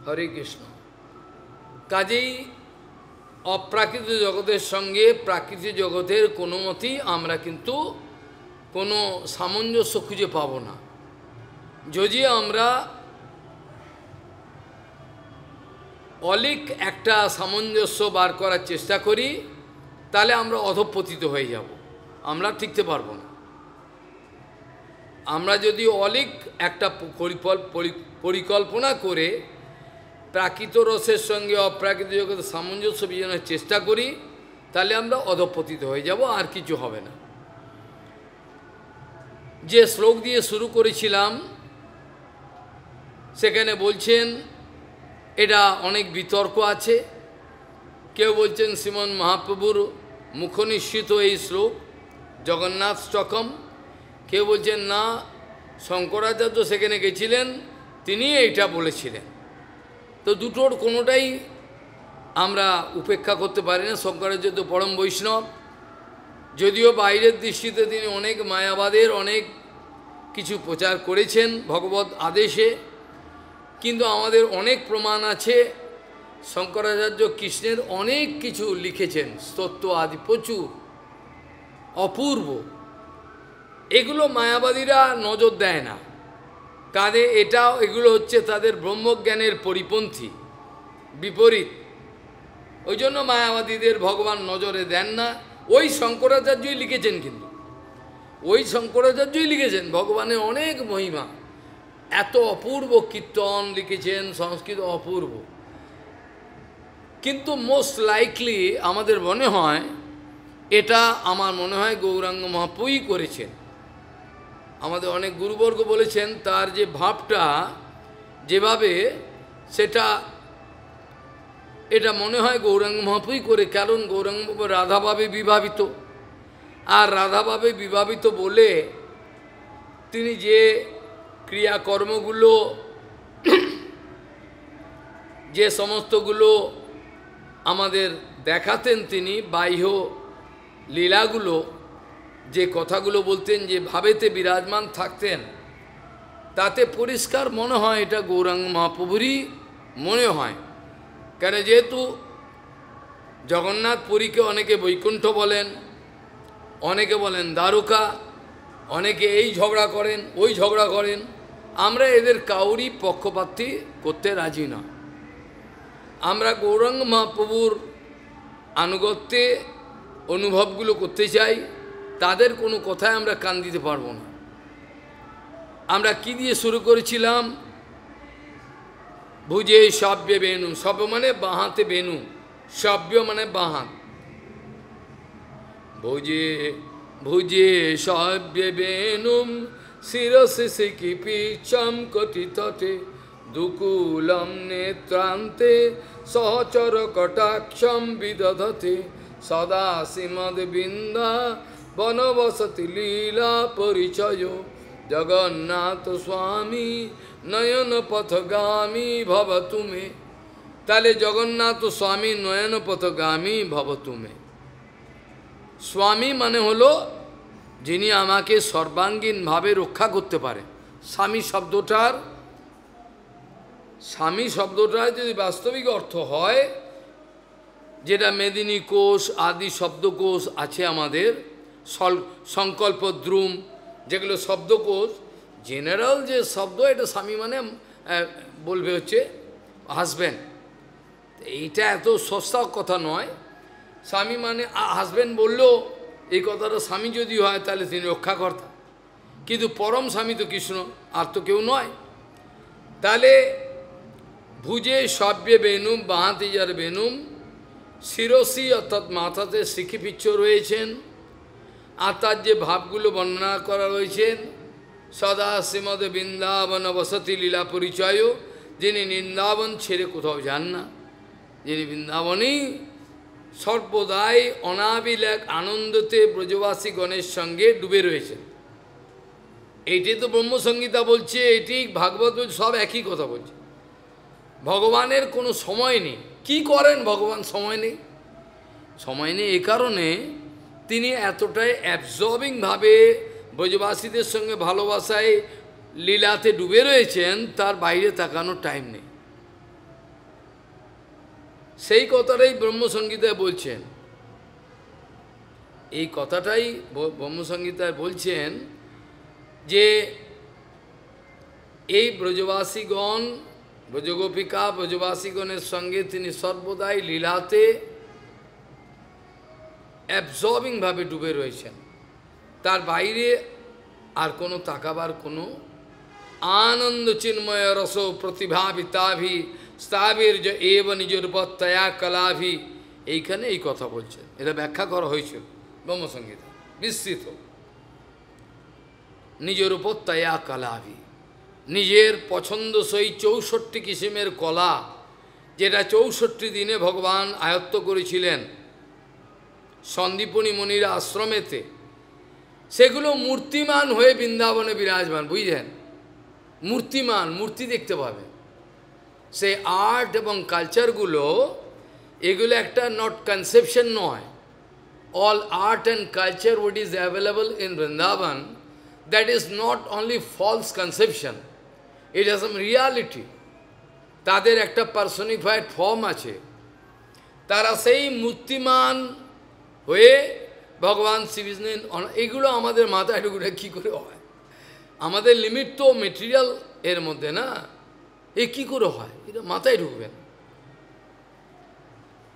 হরে কৃষ্ণ, কাজেই অপ্রাকৃত জগতের সঙ্গে প্রাকৃতিক জগতের কোনো মতেই আমরা কিন্তু কোনো সামঞ্জস্য খুঁজে পাব না। যদি আমরা অলিক একটা সামঞ্জস্য বার করার চেষ্টা করি, তাহলে আমরা অধঃপতিত হয়ে যাব, আমরা টিকতে পারবো না। আমরা যদি অলিক একটা পরিকল্পনা করে প্রাকৃত রসের সঙ্গে অপ্রাকৃত জগতের সামঞ্জস্য বিজনের চেষ্টা করি, তাহলে আমরা অধঃপতিত হয়ে যাব, আর কিছু হবে না। যে শ্লোক দিয়ে শুরু করেছিলাম, সেখানে বলছেন, এটা অনেক বিতর্ক আছে। কেউ বলছেন শ্রীমন মহাপ্রভুর মুখনিঃসৃত এই শ্লোক, জগন্নাথ স্টকম। কেউ বলছেন না, শঙ্করাচার্য সেখানে গেছিলেন, তিনি এইটা বলেছিলেন। তো দুটোর কোনোটাই আমরা উপেক্ষা করতে পারি না। শঙ্করাচার্য পরম বৈষ্ণব, যদিও বাইরের দৃষ্টিতে তিনি অনেক মায়াবাদের অনেক কিছু প্রচার করেছেন ভগবত আদেশে, কিন্তু আমাদের অনেক প্রমাণ আছে। শঙ্করাচার্য কৃষ্ণের অনেক কিছু লিখেছেন, স্তোত্র আদি প্রচুর, অপূর্ব, এগুলো মায়াবাদীরা নজর দেয় না। এগুলো হচ্ছে তাদের ব্রহ্মজ্ঞানের পরিপন্থী, বিপরীত। ওই জন্য মায়াবাদীদের ভগবান নজরে দেন না। ওই শঙ্করাচার্যই লিখেছেন, কিন্তু ওই শঙ্করাচার্যই লিখেছেন ভগবানের অনেক মহিমা, এত অপূর্ব কীর্তন লিখেছেন, সংস্কৃত অপূর্ব। কিন্তু মোস্ট লাইকলি আমাদের মনে হয়, এটা আমার মনে হয় গৌরাঙ্গ মহাপ্রভুই করেছেন। আমাদের অনেক গুরুবর্গ বলেছেন তার যে ভাবটা যেভাবে, এটা মনে হয় গৌরাঙ্গ মহাপ্রভুই করে। কারণ গৌরাঙ্গ মহাপ্রভু রাধাভাবে বিভাবিত, আর রাধাভাবে বিভাবিত বলে তিনি যে ক্রিয়াকর্মগুলো, যে সমস্তগুলো আমাদের দেখাতেন, তিনি বাহ্য লীলাগুলো, যে কথাগুলো বলতেন, যে ভাবেতে বিরাজমান থাকতেন, তাতে পরিষ্কার মনে হয় এটা গৌরাঙ্গ মহাপ্রভুরই মনে হয়। কেন, যেহেতু জগন্নাথ পুরীকে অনেকে বৈকুণ্ঠ বলেন, অনেকে বলেন দ্বারকা, অনেকে এই ঝগড়া করেন, ওই ঝগড়া করেন। আমরা এদের কাউরই পক্ষপাতী করতে রাজি না। আমরা গৌরাঙ্গ মহাপ্রভুর আনুগত্যে অনুভবগুলো করতে চাই, তাদের কোনো কথায় আমরা কান দিতে পারবো না। আমরা কি দিয়ে শুরু করেছিলাম? ভুজে সব্য বেনু, সব্য মানে বাঁহাতে বেনু, সব্য মানে বাঁহাত। ভুজে ভুজে সব্য বেনুম শিরসে শিকিপিচ্ছম কথিততে দুকুলম নেত্রান্তে সহচর কটাক্ষম বিদধতে সদা শ্রীমদ বৃন্দা বনবসতি লীলা পরিচয় জগন্নাথ স্বামী নয়ন পথগামী ভব তুমে। তাহলে জগন্নাথ স্বামী নয়ন পথগামী ভব তুমে। স্বামী মানে হলো যিনি আমাকে সর্বাঙ্গীনভাবে রক্ষা করতে পারে। স্বামী শব্দটার যদি বাস্তবিক অর্থ হয়, যেটা মেদিনী কোষ আদি শব্দকোষ আছে আমাদের, সংকল্প দ্রুম, যেগুলো শব্দকোষ, জেনারেল যে শব্দ, এটা স্বামী মানে বলবে হচ্ছে হাজব্যান্ড। এইটা এত সস্তা কথা নয়। স্বামী মানে হাজব্যান্ড বললেও এই কথাটা স্বামী যদি হয় তাহলে তিনি রক্ষাকর্তা, কিন্তু পরম স্বামী তো কৃষ্ণ, আর তো কেউ নয়। তাহলে ভুজে সব্যে বেনুম, বাঁহাতে যার বেনুম, শিরসি অর্থাৎ মাথাতে শিখিপিচ্ছ রয়েছেন, আর তার যে ভাবগুলো বর্ণনা করা রয়েছেন, সদা শ্রীমদ বৃন্দাবন বসতি লীলা পরিচয়, যিনি বৃন্দাবন ছেড়ে কোথাও যান না, যিনি বৃন্দাবনেই সর্বদাই অনাবিল এক আনন্দতে ব্রজবাসী গণের সঙ্গে ডুবে রয়েছেন। এইটাই তো ব্রহ্মসংহিতা বলছে, এটি ভাগবত বলছে, সব একই কথা বলছে। ভগবানের কোনো সময় নেই। কি করেন ভগবান? সময় নেই। সময় নেই এই কারণে তিনি এতটাই অ্যাবজর্বিংভাবে ব্রজবাসীদের সঙ্গে ভালোবাসায় লীলাতে ডুবে রয়েছেন, তার বাইরে তাকানোর টাইম নেই। সেই কথাটাই ব্রহ্মসংহিতায় বলছেন। এই কথাটাই ব্রহ্মসংহিতায় বলছেন যে এই ব্রজবাসীগণ, ব্রজগোপিকা ব্রজবাসীগণের সঙ্গে তিনি সর্বদাই লীলাতে অ্যাবজর্বিংভাবে ডুবে রয়েছেন, তার বাইরে আর কোনো তাকাবার কোনো আনন্দ চিন্ময় রস প্রতিভাবিতাভি স্থাবির যে এব নিজরূপত্তয়া কলাভি, এইখানে এই কথা বলছেন। এটা ব্যাখ্যা করা হয়েছিল ব্রহ্মসংহিতা বিস্তৃত। নিজরূপত্তয়া কলাভি, নিজের পছন্দসই 64 কিসিমের কলা, যেটা 64 দিনে ভগবান আয়ত্ত করেছিলেন সন্দীপনী মনির আশ্রমেতে, সেগুলো মূর্তিমান হয়ে বৃন্দাবনে বিরাজমান। বুঝলেন? মূর্তিমান, মূর্তি দেখতে পাবে। সেই আর্ট এবং কালচারগুলো, এগুলো একটা নট কনসেপশন নয়। All art and culture what is available in Vrindavan, that is not only false conception, it has some reality. তাদের একটা পার্সনিফাইড ফর্ম আছে, তারা সেই মূর্তিমান হয়ে ভগবান শ্রীকৃষ্ণের এইগুলো আমাদের মাথায় ঢুকে কী করে হয়? আমাদের লিমিট তো মেটেরিয়াল এর মধ্যে না, এ কী করে হয় এটা মাথায় ঢুকবে না।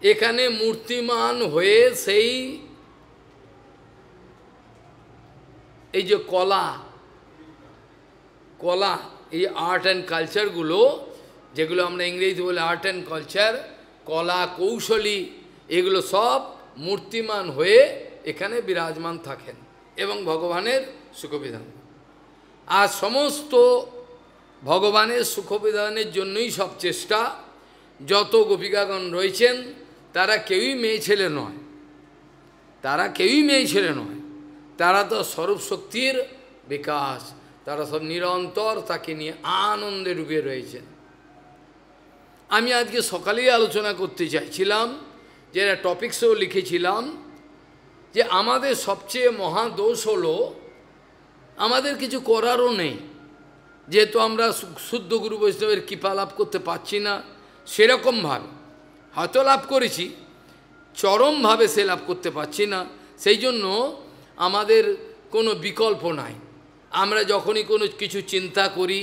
এখানে মূর্তিমান হয়ে সেই এই যে কলা এই আর্ট অ্যান্ড কালচারগুলো, যেগুলো আমরা ইংরেজিতে বলি আর্ট অ্যান্ড কালচার, কলা কৌশলী, এগুলো সব মূর্তিমান হয়ে এখানে বিরাজমান থাকেন এবং ভগবানের সুখবিধান। আর সমস্ত ভগবানের সুখবিধানের জন্যই সব চেষ্টা। যত গোপিকাগণ রয়েছেন তারা কেউই মেয়ে ছেলে নয়, তারা তো স্বরূপ শক্তির বিকাশ, তারা সব নিরন্তর তাকে নিয়ে আনন্দে ডুবে রয়েছেন। আমি আজকে সকালেই আলোচনা করতে চাইছিলাম, যেটা টপিকসেও লিখেছিলাম, যে আমাদের সবচেয়ে মহাদোষ হলো আমাদের কিছু করারও নেই, যেহেতু আমরা শুদ্ধ গুরু বৈষ্ণবের কৃপা লাভ করতে পারছি না সেরকমভাবে, হয়তো লাভ করেছি, চরমভাবে সে লাভ করতে পারছি না, সেই জন্য আমাদের কোনো বিকল্প নাই। আমরা যখনই কোনো কিছু চিন্তা করি,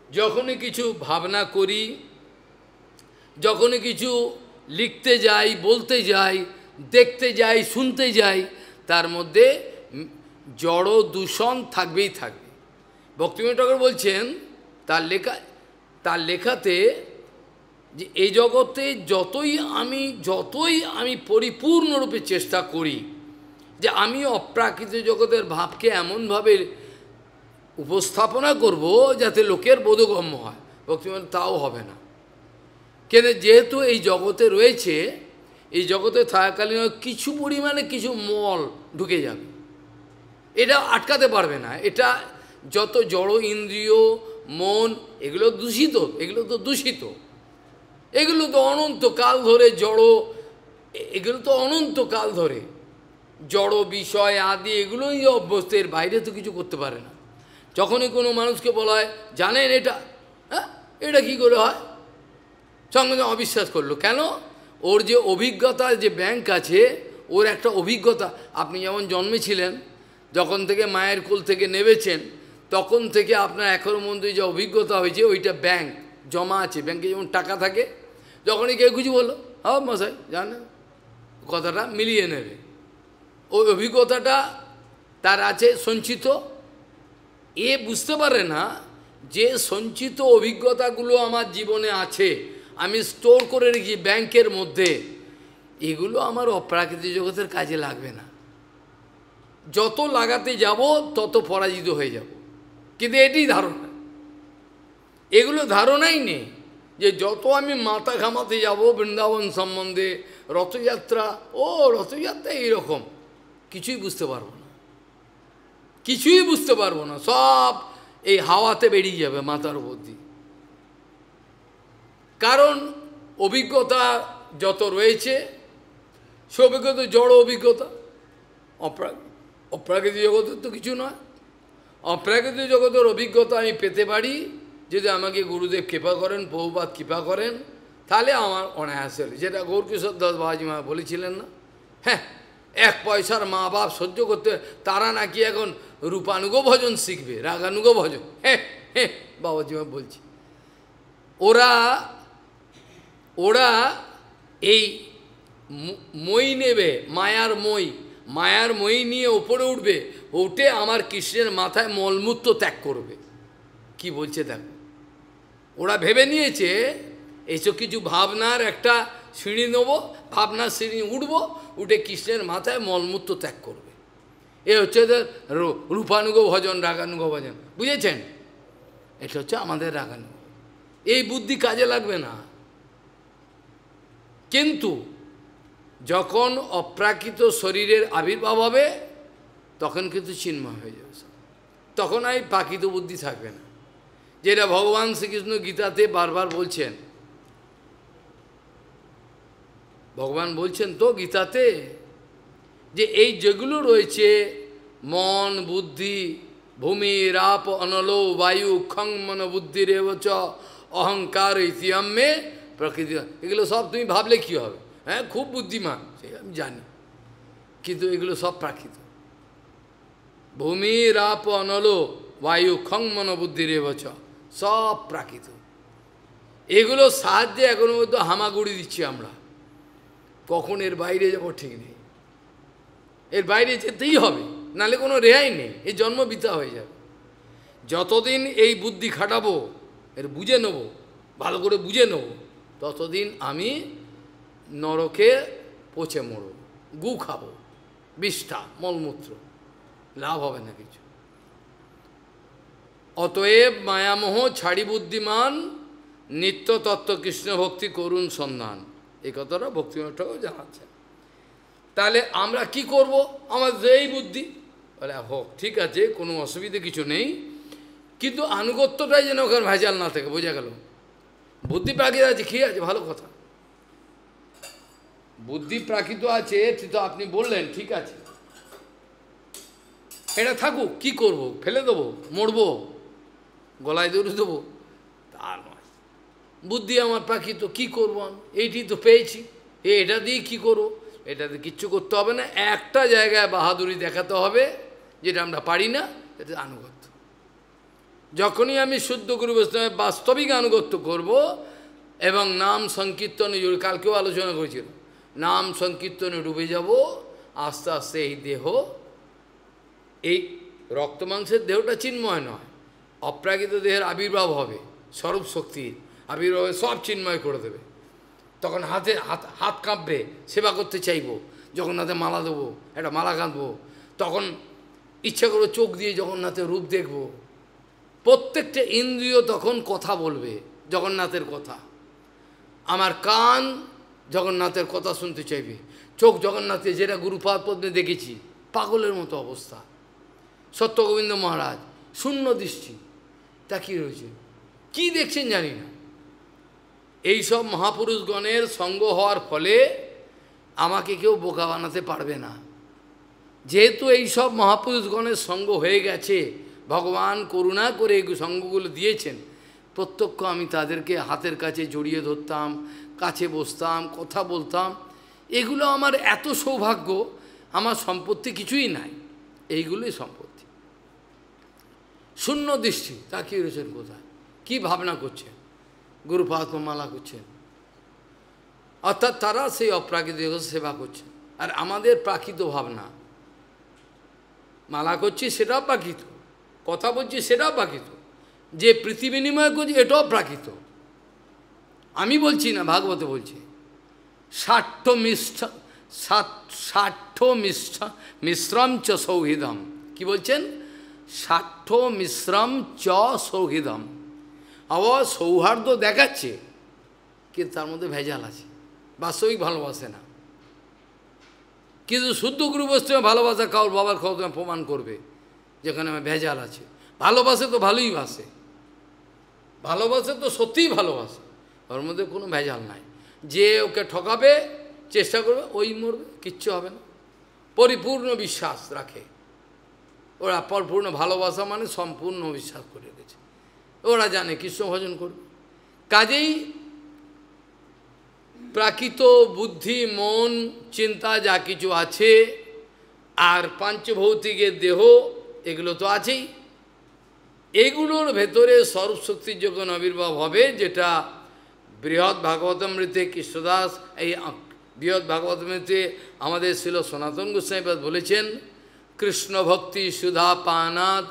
যখনই কিছু ভাবনা করি, যখনই কিছু লিখতে যাই, বলতে যাই, দেখতে যাই, শুনতে যাই, তার মধ্যে জড় দূষণ থাকবেই থাকবে। ভক্তিবিনোদ ঠাকুর বলছেন তার লেখাতে যে এই জগতে যতই আমি পরিপূর্ণরূপে চেষ্টা করি যে আমি অপ্রাকৃত জগতের ভাবকে এমনভাবে উপস্থাপনা করব যাতে লোকের বোধগম্য হয়, ভক্তিবিনোদ তাও হবে না। কেন? যেহেতু এই জগতে রয়েছে, এই জগতে থাকাকালীন কিছু পরিমাণে কিছু মল ঢুকে যাবে, এটা আটকাতে পারবে না। এটা যত জড় ইন্দ্রিয় মন এগুলো দূষিত, এগুলো তো দূষিত, এগুলো তো অনন্তকাল ধরে জড়, এগুলো তো অনন্তকাল ধরে জড় বিষয় আদি এগুলোই অভ্যস্ত, এর বাইরে তো কিছু করতে পারে না। যখনই কোনো মানুষকে বলা হয় জানেন এটা, হ্যাঁ এটা কী করে হয়, সঙ্গে সঙ্গে অবিশ্বাস করলো। কেন? ওর যে অভিজ্ঞতার যে ব্যাংক আছে, ওর একটা অভিজ্ঞতা। আপনি যেমন জন্মেছিলেন, যখন থেকে মায়ের কোল থেকে নেবেছেন, তখন থেকে আপনার এখনো মধ্যে যে অভিজ্ঞতা হয়েছে ওইটা ব্যাংক জমা আছে। ব্যাংকে যেমন টাকা থাকে, যখনই কেউ কিছু বললো হ্যাঁ মশাই জানেন, কথাটা মিলিয়ে নেবে। ওই অভিজ্ঞতাটা তার আছে সঞ্চিত। এ বুঝতে পারে না যে সঞ্চিত অভিজ্ঞতাগুলো আমার জীবনে আছে, আমি স্টোর করে রেখেছি ব্যাংকের মধ্যে, এগুলো আমার অপ্রাকৃতিক জগতের কাজে লাগবে না। যত লাগাতে যাব তত পরাজিত হয়ে যাব। কিন্তু এটাই ধারণা, এগুলো ধারণাই নেই যে যত আমি মাথা ঘামাতে যাব বৃন্দাবন সম্বন্ধে, রথযাত্রা, ও রথযাত্রা এইরকম, কিছুই বুঝতে পারবো না, কিছুই বুঝতে পারবো না, সব এই হাওয়াতে বেরিয়ে যাবে মাথার উপর দিয়ে। কারণ অভিজ্ঞতা যত রয়েছে সে অভিজ্ঞতা জড় অভিজ্ঞতা, অপ্রাকৃতিক জগতের তো কিছু নয়। অপ্রাকৃতিক জগতের অভিজ্ঞতা আমি পেতে পারি যদি আমাকে গুরুদেব কৃপা করেন, বহুপাত কৃপা করেন, তাহলে আমার অনায়াসে হল। যেটা গৌরকিশোর দাস বাবাজি মা বলেছিলেন না, হ্যাঁ 1 পয়সার মা বাপ সহ্য করতে, তারা নাকি এখন রূপানুগ ভজন শিখবে, রাগানুগ ভজন। হ্যাঁ হ্যাঁ বাবাজি মা বলছি, ওরা এই মই নেবে, মায়ার মই নিয়ে ওপরে উঠবে, উঠে আমার কৃষ্ণের মাথায় মলমূত্র ত্যাগ করবে। কি বলছে দেখো, ওরা ভেবে নিয়েছে এইসব কিছু ভাবনার একটা সিঁড়ি নেবো, ভাবনার সিঁড়ি উঠবো, উঠে কৃষ্ণের মাথায় মলমূত্র ত্যাগ করবে। এ হচ্ছে রূপানুগ ভজন, রাগানুগ ভজন, বুঝেছেন? এটা হচ্ছে আমাদের রাগানুগ। এই বুদ্ধি কাজে লাগবে না। কিন্তু যখন অপ্রাকৃত শরীরের আবির্ভাব হবে তখন কিন্তু চিন্ময় হয়ে যাবে, তখন আর প্রাকৃত বুদ্ধি থাকবে না। যেটা ভগবান শ্রীকৃষ্ণ গীতাতে বারবার বলছেন, ভগবান বলছেন তো গীতাতে যে এই যেগুলো রয়েছে মন বুদ্ধি ভূমি রাপ অনলো বায়ু খং মন বুদ্ধি রেবচ অহংকার ইতিহাম্যে প্রকৃতি, এগুলো সব তুমি ভাবলে কী হবে? হ্যাঁ খুব বুদ্ধিমান, সে আমি জানি, কিন্তু এগুলো সব প্রাকৃত। ভূমি রাপ অনলো বায়ু খং মনোবুদ্ধি রেবচ, সব প্রাকৃত। এগুলো সাহায্যে এখনো মধ্যে হামাগুড়ি দিচ্ছি আমরা, কখন এর বাইরে যাব ঠিক নেই। এর বাইরে যেতেই হবে, নাহলে কোনো রেহাই নেই, এই জন্ম বৃথা হয়ে যাবে। যতদিন এই বুদ্ধি খাটাবো, এর বুঝে নেব, ভালো করে বুঝে নেব, ততদিন আমি নরকে পচে মরব, গু খাবো, বিষ্ঠা মলমূত্র, লাভ হবে না কিছু। অতএব মায়ামোহ ছাড়ি বুদ্ধিমান, নিত্য তত্ত্ব কৃষ্ণ ভক্তি করুণ সন্ধান, এই কথাটা ভক্তিমঠও জানাচ্ছে। তাহলে আমরা কি করব? আমাদের এই বুদ্ধি বলে হোক, ঠিক আছে, কোনো অসুবিধে কিছু নেই, কিন্তু আনুগত্যটাই যেন ওখানে ভেজাল না থাকে, বোঝা গেল? বুদ্ধি প্রাকৃত আছে, কি আছে, ভালো কথা, বুদ্ধি প্রাকৃত আছে, তো আপনি বললেন ঠিক আছে, এটা থাকুক, কি করব? ফেলে দেবো, মরবো, গলায় দড়ি দেবো? তা নয়, বুদ্ধি আমার প্রাকৃত, কি করব আমি? এইটি তো পেয়েছি, এটা দিয়ে কি করবো? এটাতে কিচ্ছু করতে হবে না, একটা জায়গায় বাহাদুরি দেখাতে হবে, যেটা আমরা পারি না, এটা আনুগত্য। যখনই আমি শুদ্ধ গুরু বৈষ্ণবের বাস্তবিক আনুগত্য করব এবং নাম সংকীর্তনে, কালকেও আলোচনা করেছিল, নাম সংকীর্তনে ডুবে যাব, আস্তে আস্তে এই দেহ, এই রক্ত মাংসের দেহটা চিন্ময় নয়, অপ্রাকৃত দেহের আবির্ভাব হবে, স্বরূপ শক্তির আবির্ভাবে সব চিন্ময় করে দেবে। তখন হাত কাঁপবে, সেবা করতে চাইব, জগন্নাথে মালা দেবো, একটা মালা কাঁদবো, তখন ইচ্ছা করে চোখ দিয়ে জগন্নাথের রূপ দেখব, প্রত্যেকটা ইন্দ্রিয় তখন কথা বলবে, জগন্নাথের কথা। আমার কান জগন্নাথের কথা শুনতে চাইবে, চোখ জগন্নাথে, যেটা গুরুপাদ পদ্মে দেখেছি, পাগলের মতো অবস্থা। সত্যগোবিন্দ মহারাজ শূন্য দৃষ্টি, তা কী রয়েছে, কী দেখছেন জানি না। এইসব মহাপুরুষগণের সঙ্গ হওয়ার ফলে আমাকে কেউ বোকা বানাতে পারবে না। যেহেতু এইসব মহাপুরুষগণের সঙ্গ হয়ে গেছে, ভগবান করুণা করে এই সঙ্গগুলো দিয়েছেন, প্রত্যক্ষ আমি তাদেরকে হাতের কাছে জড়িয়ে ধরতাম, কাছে বসতাম, কথা বলতাম। এগুলো আমার এত সৌভাগ্য, আমার সম্পত্তি কিছুই নাই, এইগুলোই সম্পত্তি। শূন্য দৃষ্টি, তাকিয়ে রয়েছেন কোথায়, কী ভাবনা করছেন, গুরুপাদ মালা করছেন, অর্থাৎ তারা সেই অপ্রাকৃতিক সেবা করছেন। আর আমাদের প্রাকৃত ভাবনা, মালা করছি সেটাও প্রাকৃত, কথা বলছি সেটাও প্রাকৃত, যে প্রীতি বিনিময় করছি এটাও প্রাকৃত। আমি বলছি না, ভাগবতে বলছি, মিশ্রম চ সৌহৃদম, কি বলছেন? মিশ্রম চ সৌহৃদম। আবার সৌহার্দ্য দেখাচ্ছে, কিন্তু তার মধ্যে ভেজাল আছে, বাস্তবিক ভালোবাসে না। কিন্তু শুদ্ধ গুরু বৈষ্ণব ভালোবাসা কাউর বাবার খাওয়া তোমায় প্রমাণ করবে, যেখানে আমার ভেজাল আছে। ভালোবাসে তো ভালোই বাসে, ভালোবাসে তো সত্যিই ভালোবাসে, ওর মধ্যে কোনো ভেজাল নাই। যে ওকে ঠকাবে, চেষ্টা করবে, ওই মরবে, কিচ্ছু হবে না। পরিপূর্ণ বিশ্বাস রাখে ওরা, পরিপূর্ণ ভালোবাসা মানে সম্পূর্ণ বিশ্বাস করে রেখেছে, ওরা জানে কৃষ্ণ ভজন করবে। কাজেই প্রাকৃত বুদ্ধি, মন, চিন্তা যা কিছু আছে, আর পাঞ্চভৌতিকের দেহ, এগুলো তো আছেই। এগুলোর ভেতরে স্বরূপ শক্তির যখন আবির্ভাব হবে, যেটা বৃহৎ ভাগবতামৃতে কৃষ্ণদাস, এই বৃহৎ ভাগবতামৃতে আমাদের ছিল সনাতন গোস্বামীপাদ বলেছেন, কৃষ্ণ ভক্তি সুধা পানাদ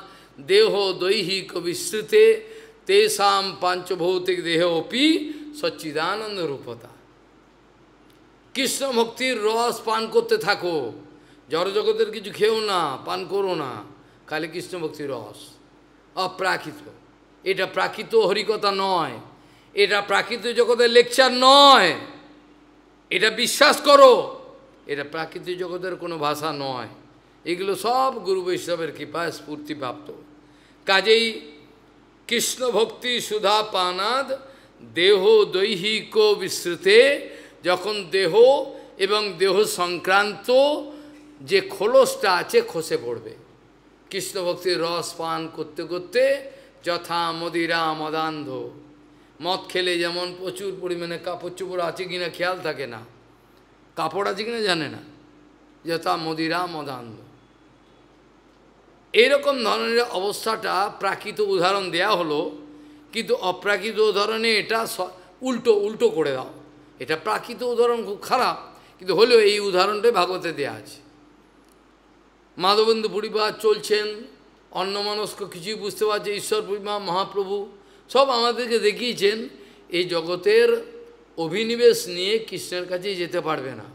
দেহ দৈহিক বিস্তৃতে তেষাম পাঞ্চভৌতিক দেহ অপি সচ্চিদানন্দ রূপতা। কৃষ্ণ ভক্তির রস পান করতে থাকো, জড়জগতের কিছু খেও না, পান করো না, খালি কৃষ্ণ ভক্তির রস, অপ্রাকৃত। এটা প্রাকৃত হরিকথা নয়, এটা প্রাকৃত জগতের লেকচার নয়, এটা বিশ্বাস করো, এটা প্রাকৃতিক জগতের কোনো ভাষা নয়। এগুলো সব গুরু বৈষ্ণবের কৃপায় স্ফূর্তিপ্রাপ্ত। কাজেই কৃষ্ণ ভক্তি সুধা পানাদ দেহ দৈহিক বিস্তৃতে, যখন দেহ এবং দেহ সংক্রান্ত যে খোলসটা আছে খসে পড়বে, কৃষ্ণ ভক্তির রস পান করতে করতে, যথা মদিরা মদান্ধ, মদ খেলে যেমন প্রচুর পরিমাণে কাপড় চোপড় আছে কিনা খেয়াল থাকে না, কাপড় আছে কিনা জানে না, যথা মদিরা মদান্ধ। এইরকম ধরনের অবস্থাটা প্রাকৃত উদাহরণ দেয়া হলো, কিন্তু অপ্রাকৃত উদাহরণে এটা উল্টো উল্টো করে দাও। এটা প্রাকৃত উদাহরণ খুব খারাপ, কিন্তু হলেও এই উদাহরণটাই ভাগবতে দেওয়া আছে। মাধবেন্দু পরিবার চলছেন, অন্যমনস্ক কিছুই বুঝতে পারছে, ঈশ্বর পরিমা মহাপ্রভু সব আমাদেরকে দেখিয়েছেন এই জগতের অভিনিবেশ নিয়ে কৃষ্ণের কাছে যেতে পারবে না।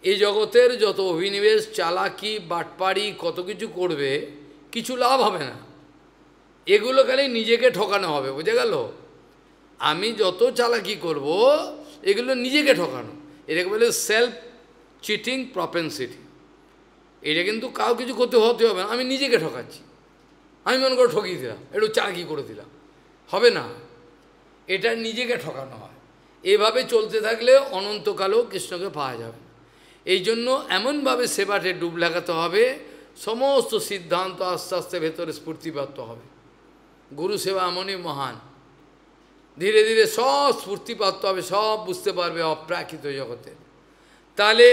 এই জগতের যত অভিনিবেশ, চালাকি, বাটপাড়ি, কত কিছু করবে, কিছু লাভ হবে না। এগুলো খালি নিজেকে ঠকানো হবে, বুঝে গেল? আমি যত চালাকি করব, এগুলো নিজেকে ঠকানো, এটাকে বলে সেলফ চিটিং প্রপেন্সিটি। এটা কিন্তু কাউ কিছু করতে হতে হবে না, আমি নিজেকে ঠকাচ্ছি। আমি মনে করে ঠকিয়ে দিলাম, একটু চালাকি করে দিলাম, হবে না। এটা নিজেকে ঠকানো হয়। এভাবে চলতে থাকলে অনন্তকালেও কৃষ্ণকে পাওয়া যাবে। এই জন্য এমনভাবে সেবাতে ডুব লাগাতে হবে, সমস্ত সিদ্ধান্ত আস্তে আস্তে ভেতরে স্ফূর্তিপ্রাপ্ত হবে। গুরু সেবা এমনই মহান, ধীরে ধীরে সব স্ফূর্তিপ্রাপ্ত হবে, সব বুঝতে পারবে অপ্রাকৃত জগতে। তাহলে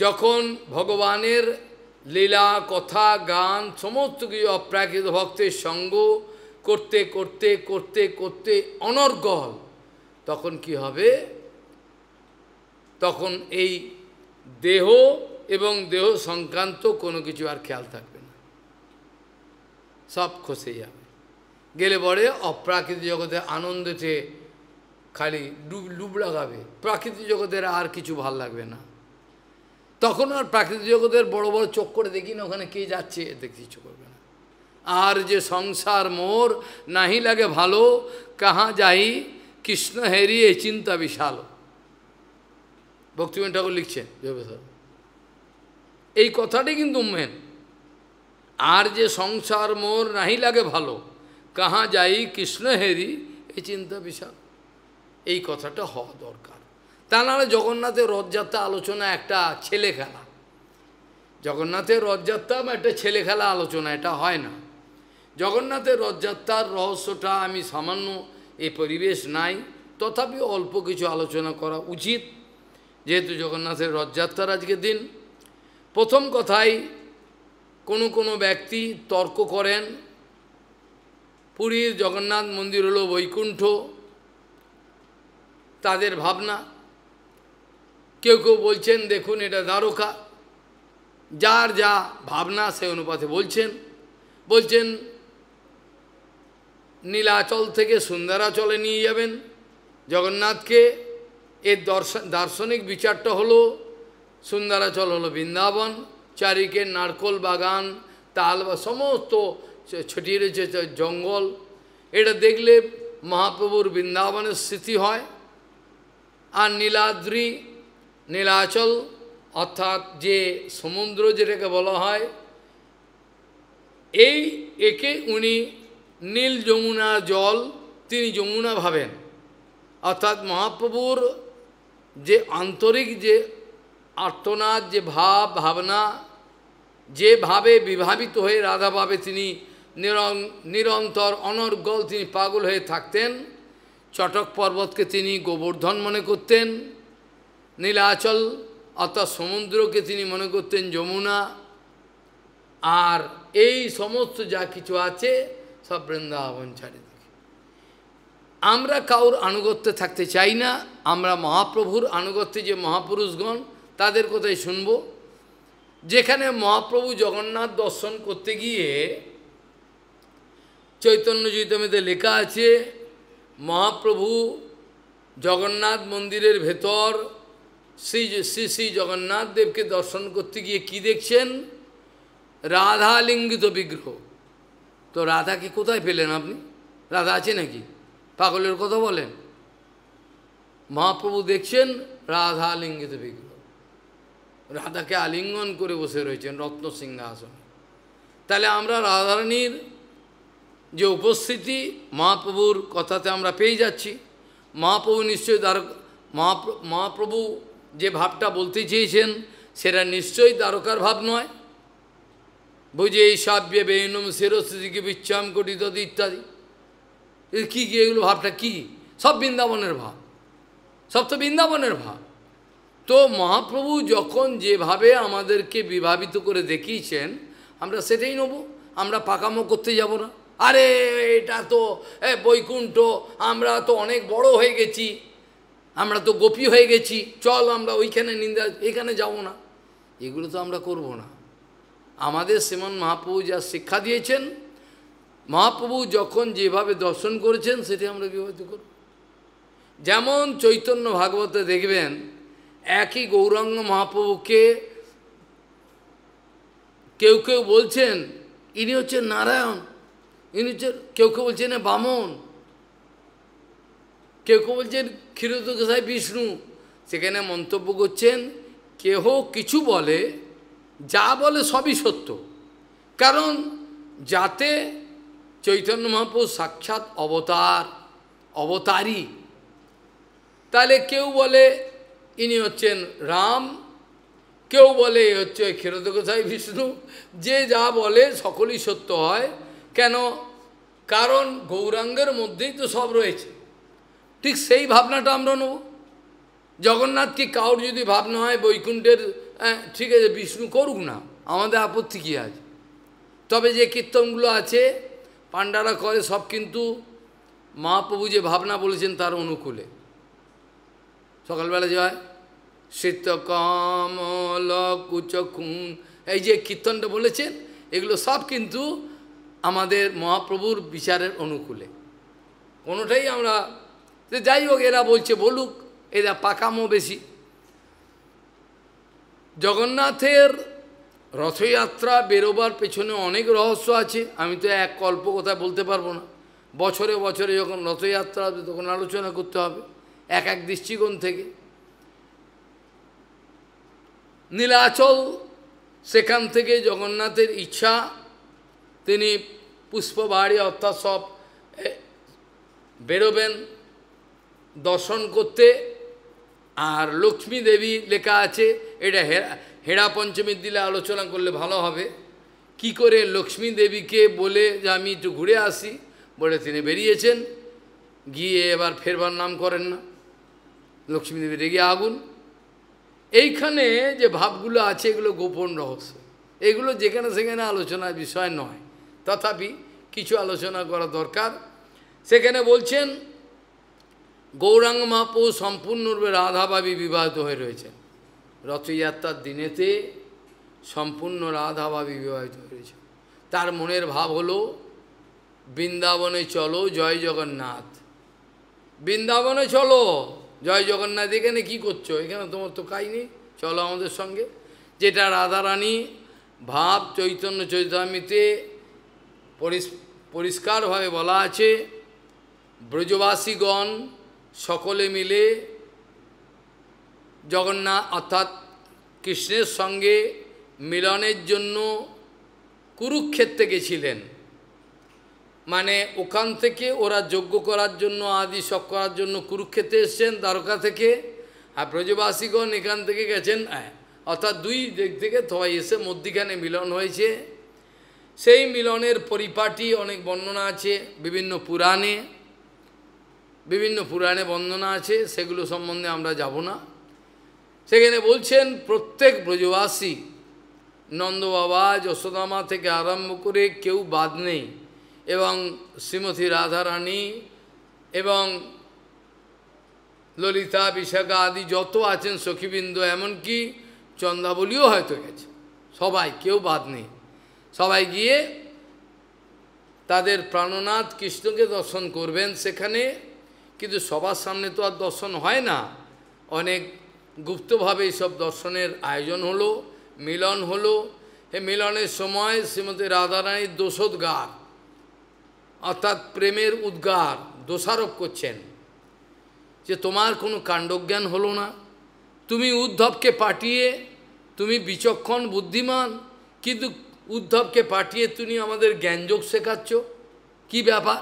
যখন ভগবানের লীলা, কথা, গান সমস্ত কিছু অপ্রাকৃত ভক্তের সঙ্গ করতে করতে করতে করতে অনর্গল, তখন কি হবে? তখন এই দেহ এবং দেহ সংক্রান্ত কোনো কিছু আর খেয়াল থাকবে না, সব খসে যাবে। গেলে পরে অপ্রাকৃতিক জগতে আনন্দেতে খালি ডুব লাগাবে, প্রাকৃতিক জগতের আর কিছু ভাল লাগবে না। তখন আর প্রাকৃতিক জগতের বড় বড় চোখ করে দেখি না ওখানে কে যাচ্ছে, দেখতে ইচ্ছে করবে না। আর যে সংসার মোর নাহি লাগে ভালো, কাহা যাই কৃষ্ণ হেরি এই চিন্তা বিশাল। ভক্তিবিনোদ ঠাকুর লিখছেন, এই কথাটি কিন্তু মেন। আর যে সংসার মোর নাহি লাগে ভালো, কাহা যাই কৃষ্ণ হেরি এই চিন্তা বিশাল। এই কথাটা হওয়া দরকার। তা নাহলে জগন্নাথের রথযাত্রা আলোচনা একটা ছেলে খেলা, জগন্নাথের রথযাত্রা একটা ছেলে খেলা আলোচনা, এটা হয় না। জগন্নাথের রথযাত্রার রহস্যটা আমি সামান্য, এই পরিবেশ নাই, তথাপি অল্প কিছু আলোচনা করা উচিত, যেহেতু জগন্নাথের রথযাত্রার আজকের দিন। প্রথম কথাই কোনো ব্যক্তি তর্ক করেন, পুরীর জগন্নাথ মন্দির হলো বৈকুণ্ঠ, তাদের ভাবনা। কেউ কেউ বলছেন দেখুন এটা দ্বারকা, যার যা ভাবনা সে অনুপাতে বলছেন নীলাচল থেকে সুন্দরাচলে নিয়ে যাবেন জগন্নাথকে। এর দার্শনিক বিচারটা হলো সুন্দরাচল হলো বৃন্দাবন, চারিকে নারকোল বাগান, তাল বা সমস্ত ছড়িয়ে রয়েছে জঙ্গল। এটা দেখলে মহাপ্রভুর বৃন্দাবনের স্মৃতি হয়। আর নীলাদ্রি, নীলাচল অর্থাৎ যে সমুদ্র যেটাকে বলা হয়, একে উনি নীল যমুনা জল, তিনি যমুনা ভাবেন। অর্থাৎ মহাপ্রভুর যে আন্তরিক যে আর্তনাদ, যে ভাবনা, যে ভাবে বিভাবিত হয়ে রাধা ভাবে তিনি নিরন্তর অনর্গল তিনি পাগল হয়ে থাকতেন। চটক পর্বতকে তিনি গোবর্ধন মনে করতেন, নীলাচল অর্থাৎ সমুদ্রকে তিনি মনে করতেন যমুনা, আর এই সমস্ত যা কিছু আছে সব বৃন্দাবন চারিদিকে। আমরা কাউর আনুগত্যে থাকতে চাই না, আমরা মহাপ্রভুর আনুগত্যে যে মহাপুরুষগণ তাদের কথাই শুনব। যেখানে মহাপ্রভু জগন্নাথ দর্শন করতে গিয়ে চৈতন্য চৈতন্যতে লেখা আছে, মহাপ্রভু জগন্নাথ মন্দিরের ভেতর শ্রী শ্রী জগন্নাথ দেবকে দর্শন করতে গিয়ে কি দেখছেন? রাধালিঙ্গিত বিগ্রহ। তো রাধাকে কোথায় পেলেন আপনি? রাধা আছে নাকি? পাগলের কথা বলেন। মহাপ্রভু দেখছেন রাধালিঙ্গিত বিগ্রহ, রাধাকে আলিঙ্গন করে বসে রয়েছেন রত্ন সিংহাসনে। তাহলে আমরা রাধারানীর যে উপস্থিতি মহাপ্রভুর কথাতে আমরা পেয়ে যাচ্ছি। মহাপ্রভু নিশ্চয়ই মহাপ্রভু যে ভাবটা বলতে চেয়েছেন সেটা নিশ্চয়ই দ্বারকার ভাব নয়। বুঝে এই সাব্যে বেনুম শিরস্তিকে বিচ্ছাম কটিত ইত্যাদি, কী এগুলো ভাবটা কী? সব বৃন্দাবনের ভাব, সব তো বৃন্দাবনের ভাব। তো মহাপ্রভু যখন যেভাবে আমাদেরকে বিভাবিত করে দেখিয়েছেন আমরা সেটাই নেব, আমরা পাকামো করতে যাব না। আরে এটা তো বৈকুণ্ঠ, আমরা তো অনেক বড় হয়ে গেছি, আমরা তো গোপী হয়ে গেছি, চল আমরা ওইখানে নিন্দা, এখানে যাব না, এগুলো তো আমরা করব না। আমাদের শ্রীমন মহাপ্রভু যা শিক্ষা দিয়েছেন, মহাপ্রভু যখন যেভাবে দর্শন করেছেন সেটি আমরা বিভাবিত করব। যেমন চৈতন্য ভাগবতে দেখবেন একই গৌরাঙ্গ মহাপ্রভুকে কেউ কেউ বলছেন ইনি হচ্ছেন নারায়ণ, ইনি হচ্ছেন, কেউ কেউ বলছেন বামন, কেউ কেউ বলছেন ক্ষীরোদ গোসাই বিষ্ণু। সেখানে মন্তব্য করছেন কেহ কিছু বলে, যা বলে সবই সত্য, কারণ যাতে চৈতন্য মহাপ্রভু সাক্ষাৎ অবতারী, তাহলে কেউ বলে ইনি হচ্ছেন রাম, কেউ বলে হচ্ছে ক্ষীরোদ গোসাই বিষ্ণু, যে যা বলে সকলই সত্য হয়। কেন? কারণ গৌরাঙ্গের মধ্যেই তো সব রয়েছে। ঠিক সেই ভাবনাটা আমরা নেব। জগন্নাথ কি কাউর যদি ভাবনা হয় বৈকুণ্ঠের, ঠিক আছে বিষ্ণু করুক না, আমাদের আপত্তি কী আছে? তবে যে কীর্তনগুলো আছে পাণ্ডারা করে সব কিন্তু মহাপ্রভু যে ভাবনা বলেছেন তার অনুকূলে। সকালবেলা যে হয় শীত কমল কুচকুন, এই যে কীর্তনটা বলেছেন এগুলো সব কিন্তু আমাদের মহাপ্রভুর বিচারের অনুকূলে। কোনোটাই আমরা, যাই হোক এরা বলছে বলুক, এরা পাকামো বেশি। জগন্নাথের রথযাত্রা বেরোবার পেছনে অনেক রহস্য আছে, আমি তো এক কল্প কথা বলতে পারবো না। বছরে বছরে যখন রথযাত্রা হবে তখন আলোচনা করতে হবে এক এক দৃষ্টিকোণ থেকে। নীলাচল, সেখান থেকে জগন্নাথের ইচ্ছা তিনি পুষ্পবাড়ি অর্থাৎ সব বেরোবেন দর্শন করতে। আর লক্ষ্মী দেবী লেখা আছে, এটা হেরা পঞ্চমীর দিলে আলোচনা করলে ভালো হবে। কি করে লক্ষ্মী দেবীকে বলে যে আমি একটু ঘুরে আসি বলে তিনি বেরিয়েছেন, গিয়ে এবার ফেরবার নাম করেন না, লক্ষ্মী দেবী রেগে আগুন। এইখানে যে ভাবগুলো আছে এগুলো গোপন রহস্য, এগুলো যেখানে সেখানে আলোচনার বিষয় নয়, তথাপি কিছু আলোচনা করা দরকার। সেখানে বলছেন গৌরাঙ্গ মহাপ্রভু সম্পূর্ণরূপে রাধাভাবী বিবাহিত হয়ে রয়েছেন। রথযাত্রার দিনেতে সম্পূর্ণ রাধাভাবী বিবাহিত হয়ে রয়েছে। তার মনের ভাব হলো বৃন্দাবনে চলো জয় জগন্নাথ, বৃন্দাবনে চলো জয় জগন্নাথ। এখানে কী করছো? এখানে তোমার তো কাজ নেই, চলো আমাদের সঙ্গে। যেটা রাধারানী ভাব চৈতন্য চৈতামিতে পরিষ্কারভাবে বলা আছে, ব্রজবাসীগণ সকলে মিলে জগন্নাথ অর্থাৎ কৃষ্ণের সঙ্গে মিলনের জন্য কুরুক্ষেত্রে গেছিলেন। মানে ওখান থেকে ওরা যজ্ঞ করার জন্য আদি সব করার জন্য কুরুক্ষেত্রে এসছেন দ্বারকা থেকে, আর ব্রজবাসীগণ এখান থেকে গেছেন, অর্থাৎ দুই দিক থেকে সবাই এসে মধ্যিখানে মিলন হয়েছে। সেই মিলনের পরিপাটি অনেক বর্ণনা আছে বিভিন্ন পুরাণে বর্ণনা আছে, সেগুলো সম্বন্ধে আমরা যাব না। সেখানে বলছেন প্রত্যেক ব্রজবাসী নন্দ বাবা যশোদামা থেকে আরম্ভ করে কেউ বাদ নেই, এবং শ্রীমতী রাধারানী এবং ললিতা বিশাখা আদি যত আছেন সখীবৃন্দ, এমনকি চন্দ্রাবলীও হয়তো গেছে, সবাই কেউ বাদ নেই। সবাই গিয়ে তাদের প্রাণনাথ কৃষ্ণকে দর্শন করবেন সেখানে। কিন্তু সবার সামনে তো আর দর্শন হয় না, অনেক গুপ্তভাবে এইসব দর্শনের আয়োজন হলো, মিলন হলো। এই মিলনের সময় শ্রীমতী রাধারানীর দোষোদ্গার অর্থাৎ প্রেমের উদ্গার দোষারোপ করছেন যে তোমার কোনো কাণ্ডজ্ঞান হলো না, তুমি উদ্ধবকে পাঠিয়ে, তুমি বিচক্ষণ বুদ্ধিমান, কিন্তু উদ্ধবকে পাঠিয়ে তুমি আমাদের জ্ঞানযোগ শেখাচ্ছ, কি ব্যাপার?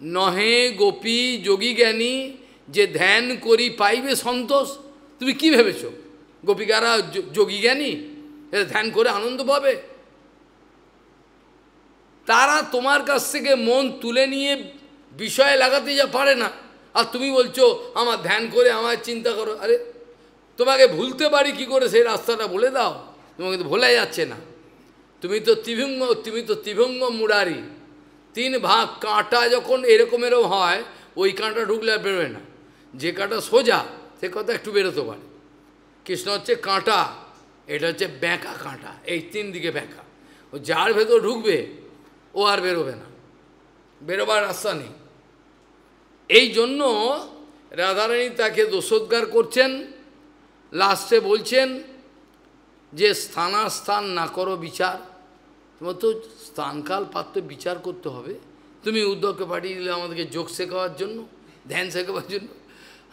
নহে গোপী যোগী জ্ঞানী যে ধ্যান করি পাইবে সন্তোষ। তুমি কি ভেবেছ গোপিকারা যোগী জ্ঞানী, এরা ধ্যান করে আনন্দ পাবে? তারা তোমার কাছ থেকে মন তুলে নিয়ে বিষয়ে লাগাতে যা পারে না, আর তুমি বলছো আমার ধ্যান করে আমার চিন্তা করো। আরে তোমাকে ভুলতে পারি কি করে সেই রাস্তাটা বলে দাও, তোমাকে তো ভোলা যাচ্ছে না। তুমি তো ত্রিভঙ্গ মুরারি, 3 ভাগ, কাঁটা যখন এরকম হয়, ওই কাঁটা ঢুকলে আর বেরোয় না। যে কাঁটা সোজা সে কথা একটু বেরোতে পারে। কৃষ্ণ হচ্ছে কাঁটা, এটা হচ্ছে ব্যাঁকা কাঁটা, এই 3 দিকে ব্যাঁকা। ও যার ভেতর ঢুকবে ও আর বেরোবে না, বেরোবার রাস্তা নেই। এই জন্য রাধারানী তাকে দোষোদ্গার করছেন। লাস্টে বলছেন যে স্থানাস্থান না করো বিচার, তোমার তো স্থানকাল পাত্র বিচার করতে হবে। তুমি উদ্ধবকে পাঠিয়ে দিলে আমাদেরকে যোগ শেখাবার জন্য, ধ্যান শেখাবার জন্য।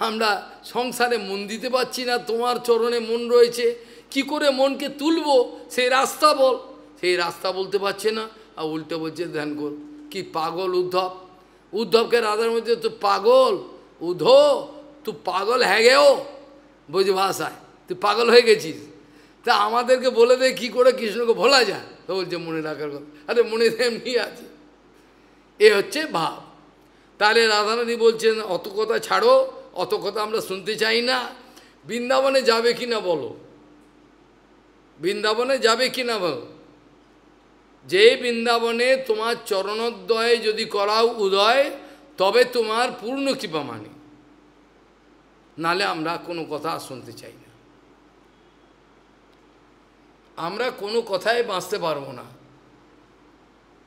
আমরা সংসারে মন দিতে পারছি না, তোমার চরণে মন রয়েছে, কি করে মনকে তুলবো সেই রাস্তা বল। সেই রাস্তা বলতে পারছে না, আর উল্টে বলছে ধ্যান কর। কি পাগল উদ্ধব! উদ্ধবকে রাধার মধ্যে তো পাগল, উদ্ধো তুই পাগল হ্যাঁ গেও, বোঝ ভাষায় তুই পাগল হয়ে গেছিস। তা আমাদেরকে বলে দে কী করে কৃষ্ণকে ভোলা যায়। তো বলছে মনে রাখার কথা, আরে মনে এমনি আছে। এ হচ্ছে ভাব। তাহলে রাধারানী বলছেন অত কথা ছাড়ো, অত কথা আমরা শুনতে চাই না। বৃন্দাবনে যাবে কি না বলো, বৃন্দাবনে যাবে কি না বলো। যে বৃন্দাবনে তোমার চরণোদ্বয়ে যদি করাও উদয়, তবে তোমার পূর্ণ কৃপা মানি, নালে আমরা কোনো কথা শুনতে চাই না। আমরা কোনো কথায় বাঁচতে পারবো না।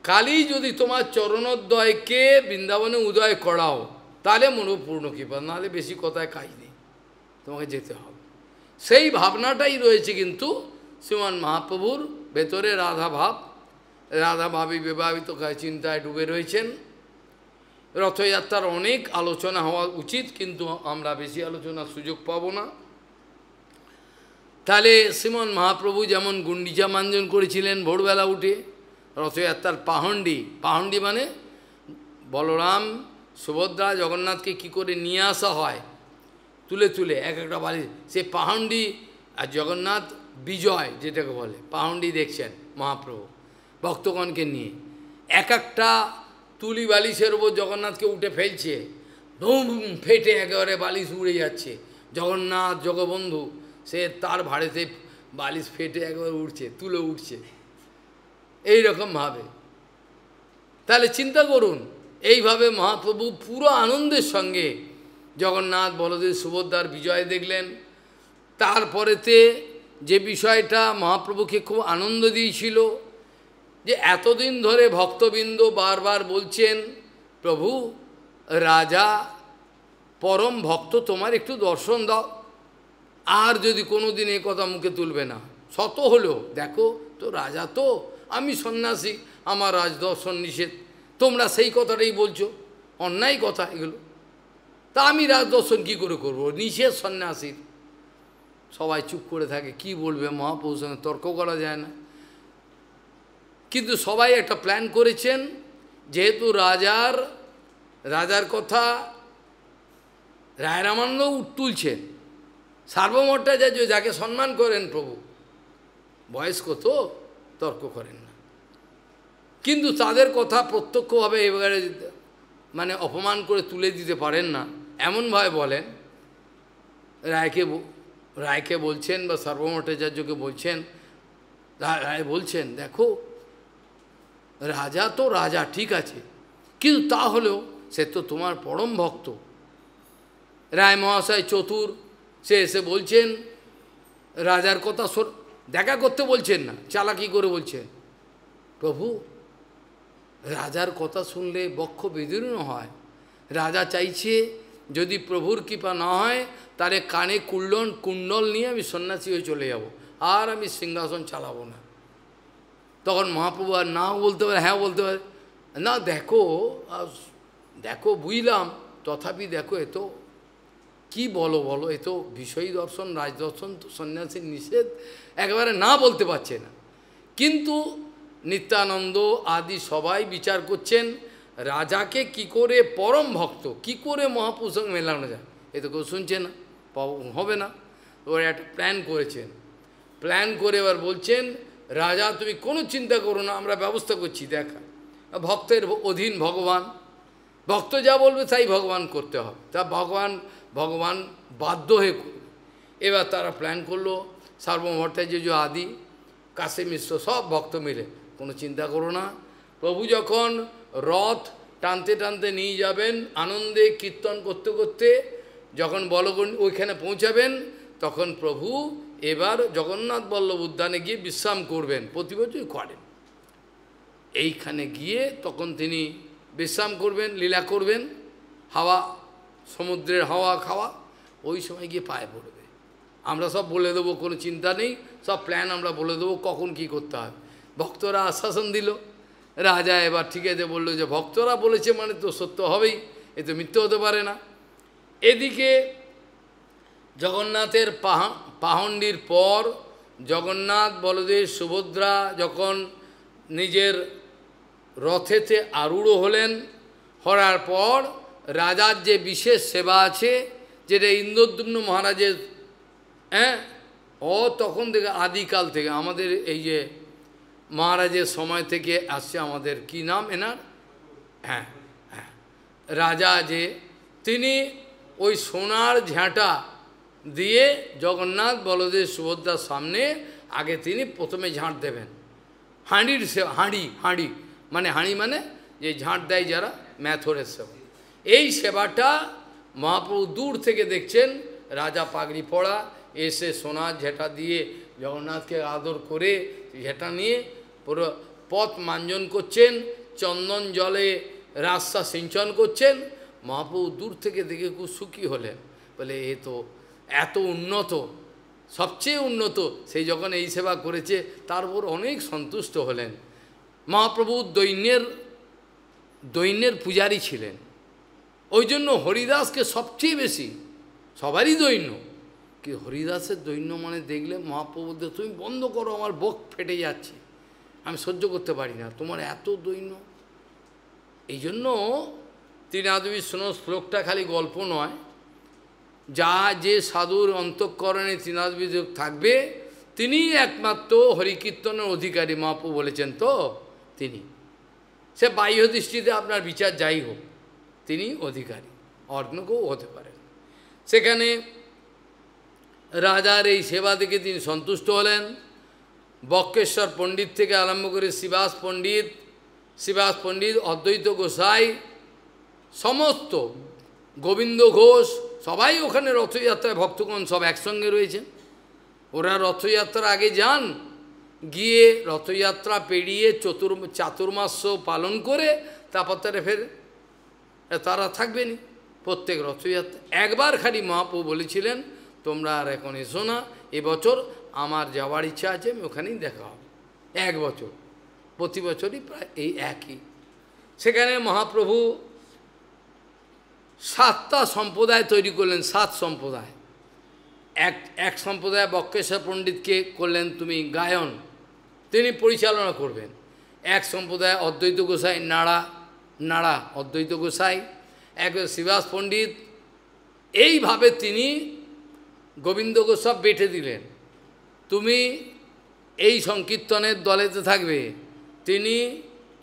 কালই যদি তোমার চরণোদ্বয়কে বৃন্দাবনে উদয় করাও, তাহলে মনো পূর্ণ কৃপা, নাহলে বেশি কথায় কাজ নেই, তোমাকে যেতে হবে। সেই ভাবনাটাই রয়েছে কিন্তু শ্রীমান মহাপ্রভুর ভেতরে। রাধা ভাব, রাধা ভাবী বিবাহিত চিন্তায় ডুবে রয়েছেন। রথযাত্রার অনেক আলোচনা হওয়া উচিত, কিন্তু আমরা বেশি আলোচনার সুযোগ পাব না। তাহলে শ্রীমান মহাপ্রভু যেমন গুন্ডিচা মাঞ্জন করেছিলেন ভোরবেলা উঠে, রথযাত্রার পাহণ্ডি, পাহণ্ডি মানে বলরাম সুভদ্রা জগন্নাথকে কি করে নিয়ে আসা হয় তুলে তুলে এক একটা বাড়ি, সে পাহণ্ডি। আর জগন্নাথ বিজয় যেটাকে বলে পাহণ্ডি দেখছেন মহাপ্রভু ভক্তগণকে নিয়ে, এক একটা তুলি বালিশের ওপর জগন্নাথকে উঠে ফেলছে, ধুম ফেটে একেবারে বালিশ উড়ে যাচ্ছে। জগন্নাথ জগবন্ধু সে তার ভাড়েতে বালিশ ফেটে একেবারে উঠছে, তুলে উঠছে এইরকমভাবে। তাহলে চিন্তা করুন, এইভাবে মহাপ্রভু পুরো আনন্দের সঙ্গে জগন্নাথ বলদেব সুভদ্রার বিজয় দেখলেন। তারপরেতে যে বিষয়টা মহাপ্রভুকে খুব আনন্দ দিয়েছিল, যে এতদিন ধরে ভক্তবৃন্দ বারবার বলছেন প্রভু রাজা পরম ভক্ত, তোমার একটু দর্শন দাও। আর যদি কোনো দিন এ কথা মুখে তুলবে না, শত হলেও দেখো তো রাজা তো, আমি সন্ন্যাসী, আমার রাজদর্শন নিষেধ, তোমরা সেই কথাটাই বলছো, অন্যায় কথা এগুলো। তা আমি রাজদর্শন কী করে করবো, নিষেধ সন্ন্যাসীর। সবাই চুপ করে থাকে, কি বলবে, মহাপ্রভুর সঙ্গে তর্ক করা যায় না। কিন্তু সবাই একটা প্ল্যান করেছেন, যেহেতু রাজার কথা রায়রামানন্দ তুলছেন, সার্বভৌমাচার্য যাকে সম্মান করেন প্রভু, বয়স্ক তো তর্ক করেন না। কিন্তু তাদের কথা প্রত্যক্ষভাবে এবারে মানে অপমান করে তুলে দিতে পারেন না, এমনভাবে বলেন। রায়কে বলছেন বা সার্বভৌমাচার্যকে বলছেন, রায় বলছেন দেখো রাজা তো রাজা ঠিক আছে, কিন্তু তাহলেও সে তো তোমার পরম ভক্ত। রায় মহাশয় চতুর, সে এসে বলছেন রাজার কথা দেখা করতে বলছেন না, চালাকি করে বলছেন প্রভু রাজার কথা শুনলে বক্ষ বিদীর্ণ হয়। রাজা চাইছে যদি প্রভুর কৃপা না হয় তাহলে কানে কুণ্ডল নিয়ে আমি সন্ন্যাসী হয়ে চলে যাব, আর আমি সিংহাসন চালাবো না। তখন মহাপ্রভু আর না বলতে পারে, হ্যাঁ বলতে পারে, না দেখো বুঝলাম, তথাপি দেখো এ তো কী বলো এ তো বিষয়ী দর্শন, রাজদর্শন তো সন্ন্যাসীর নিষেধ, একেবারে না বলতে পারছে না। কিন্তু নিত্যানন্দ আদি সবাই বিচার করছেন রাজাকে কি করে পরম ভক্ত, কি করে মহাপুরুষ সঙ্গে মেলানো যায়, এ তো কেউ শুনছে না, হবে না। ওরা একটা প্ল্যান করেছেন, প্ল্যান করে এবার বলছেন রাজা তুমি কোনো চিন্তা করো না, আমরা ব্যবস্থা করছি। দেখা ভক্তের অধীন ভগবান, ভক্ত যা বলবে তাই ভগবান করতে হবে, তা ভগবান বাধ্য হয়ে করবে। এবার তারা প্ল্যান করলো, সার্বভৌম ভট্টাচার্য আদি, কাশী মিশ্র সব ভক্ত মিলে, কোনো চিন্তা করো না, প্রভু যখন রথ টানতে টানতে নিয়ে যাবেন, আনন্দে কীর্তন করতে করতে যখন বলগণ ওইখানে পৌঁছাবেন, তখন প্রভু এবার জগন্নাথ বল্লভ উদ্যানে গিয়ে বিশ্রাম করবেন, প্রতি বছরই করেন। এইখানে গিয়ে তখন তিনি বিশ্রাম করবেন, লীলা করবেন, হাওয়া, সমুদ্রের হাওয়া খাওয়া, ওই সময় গিয়ে পায়ে পড়বে। আমরা সব বলে দেবো, কোনো চিন্তা নেই, সব প্ল্যান আমরা বলে দেবো কখন কি করতে হবে। ভক্তরা আশ্বাসন দিল, রাজা এবার ঠিক আছে বললো যে ভক্তরা বলেছে মানে তো সত্য হবেই, এ তো মিথ্যে হতে পারে না। এদিকে জগন্নাথের পাহণ্ডির পর জগন্নাথ বলদেব সুভদ্রা যখন নিজের রথেতে আরূঢ় হলেন, হওয়ার পর রাজার যে বিশেষ সেবা আছে, যেটা ইন্দ্রদ্যুম্ন মহারাজের, ও তখন থেকে আদিকাল থেকে আমাদের এই যে মহারাজের সময় থেকে আসছে, আমাদের কি নাম এনার, হ্যাঁ হ্যাঁ, রাজা যে তিনি ওই সোনার ঝাঁটা দিয়ে জগন্নাথ বলদেব সুভদ্রার সামনে আগে তিনি প্রথমে ঝাঁট দেবেন। হাঁড়ির সেবা, হাঁড়ি মানে যে ঝাঁট দেয় যারা, ম্যাথরের সেবা, এই সেবাটা মহাপ্রভু দূর থেকে দেখছেন, রাজা পাগড়ি পরা এসে সোনার ঝেঁটা দিয়ে জগন্নাথকে আদর করে ঝেঁটা নিয়ে পুরো পথ মাঞ্জন করছেন, চন্দন জলে রাস্তা সিঞ্চন করছেন। মহাপ্রভু দূর থেকে দেখে খুব সুখী হলেন, বলে এ তো এত উন্নত, সবচেয়ে উন্নত, সেই যখন এই সেবা করেছে তার উপর অনেক সন্তুষ্ট হলেন। মহাপ্রভু দৈন্যের পূজারী ছিলেন, ওই জন্য হরিদাসকে সবচেয়ে বেশি, সবারই দৈন্য, কি হরিদাসের দৈন্য মানে দেখলে মহাপ্রভুদের তুমি বন্ধ করো, আমার বুক ফেটে যাচ্ছে, আমি সহ্য করতে পারি না, তোমার এত দৈন্য। এই জন্য ত্রিনাথবিষ্ণু শ্লোকটা খালি গল্প নয়, যা যে সাধুর অন্তঃকরণে ত্রিনাথবিষ্ণু থাকবে তিনিই একমাত্র হরিকীর্তনের অধিকারী, মহাপ্রভু বলেছেন তো, তিনি, সে বাহ্য দৃষ্টিতে আপনার বিচার যাই হোক, তিনি অধিকারী, অন্য কেউ হতে পারেন। সেখানে রাজার এই সেবা থেকে তিনি সন্তুষ্ট হলেন। বক্রেশ্বর পণ্ডিত থেকে আরম্ভ করে শ্রীবাস পণ্ডিত, অদ্বৈত গোসাই, সমস্ত গোবিন্দ ঘোষ, সবাই ওখানে রথযাত্রায় ভক্তগণ সব একসঙ্গে রয়েছেন। ওরা রথযাত্রার আগে যান, গিয়ে রথযাত্রা পেরিয়ে চাতুর্মাস্য পালন করে তারপর তারা ফের তারা থাকবেনি প্রত্যেক রথযাত্রা। একবার খালি মহাপ্রভু বলেছিলেন তোমরা আর এখন এসো না, এবছর আমার যাওয়ার ইচ্ছা আছে, আমি ওখানেই দেখা হবে। এক বছর, প্রতি বছরই প্রায় এই একই। সেখানে মহাপ্রভু 7টা সম্প্রদায় তৈরি করলেন, 7 সম্প্রদায়। এক সম্প্রদায় বক্রেশ্বর পণ্ডিতকে করলেন তুমি গায়ন, তিনি পরিচালনা করবেন। এক সম্প্রদায় অদ্বৈত গোসাই, নাড়া অদ্বৈত গোসাই, এক শ্রীবাস পণ্ডিত, এইভাবে তিনি গোবিন্দ গোস্বামী বেঁটে দিলেন, তুমি এই সংকীর্তনের দলেতে থাকবে,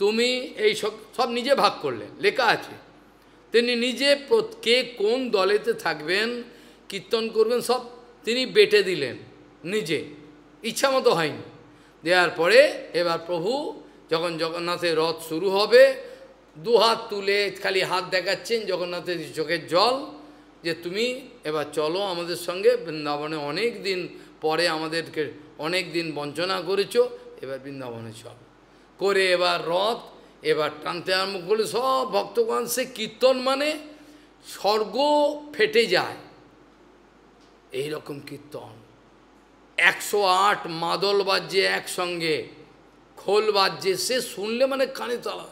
তুমি এই সব নিজে ভাগ করলেন, লেখা আছে। তিনি নিজে কে কোন দলেতে থাকবেন, কীর্তন করবেন, সব তিনি বেঁটে দিলেন নিজে, ইচ্ছা মতো হয়নি। দেওয়ার পরে এবার প্রভু যখন জগন্নাথের রথ শুরু হবে, 2 হাত তুলে খালি হাত দেখাচ্ছেন, জগন্নাথের চোখের জল, যে তুমি এবার চলো আমাদের সঙ্গে বৃন্দাবনে, অনেক দিন পরে আমাদেরকে অনেক দিন বঞ্চনা করেছো, এবার বৃন্দাবনে চল করে এবার রথ এবার টানতে আরম্ভ করলে সব ভক্তগণ। সে কীর্তন মানে স্বর্গ ফেটে যায়, এই রকম কীর্তন। 108 মাদল বাজছে একসঙ্গে, খোল বাজছে, সে শুনলে মানে কানে তালা,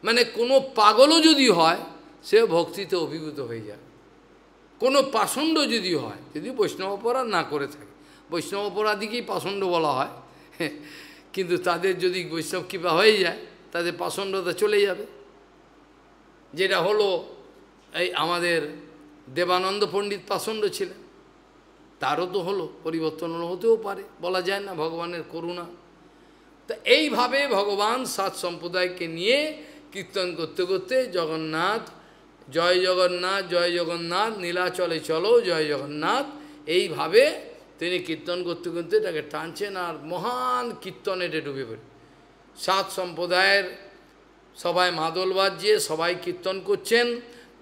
মানে কোনো পাগলও যদি হয় সে ভক্তিতে অভিভূত হয়ে যায়। কোনো পাষণ্ড যদি হয়, যদি বৈষ্ণব অপরাধ না করে থাকে, বৈষ্ণব অপরাধীকেই পাষণ্ড বলা হয়, কিন্তু তাদের যদি বৈষ্ণব কৃপা হয়ে যায় তাদের পাষণ্ডতা চলে যাবে। যেটা হলো এই আমাদের দেবানন্দ পণ্ডিত পাষণ্ড ছিলেন, তারও তো হলো, পরিবর্তন হতেও পারে, বলা যায় না, ভগবানের করুণা। তা এইভাবে ভগবান 7 সম্প্রদায়কে নিয়ে কীর্তন করতে করতে জগন্নাথ, জয় জগন্নাথ জয় জগন্নাথ, নীলাচলে চলো জয় জগন্নাথ, এইভাবে তিনি কীর্তন করতে করতে এটাকে টানছেন, আর মহান কীর্তন এটা ডুবে পড়ে। 7 সম্প্রদায়ের সবাই মাদল বাজিয়ে সবাই কীর্তন করছেন,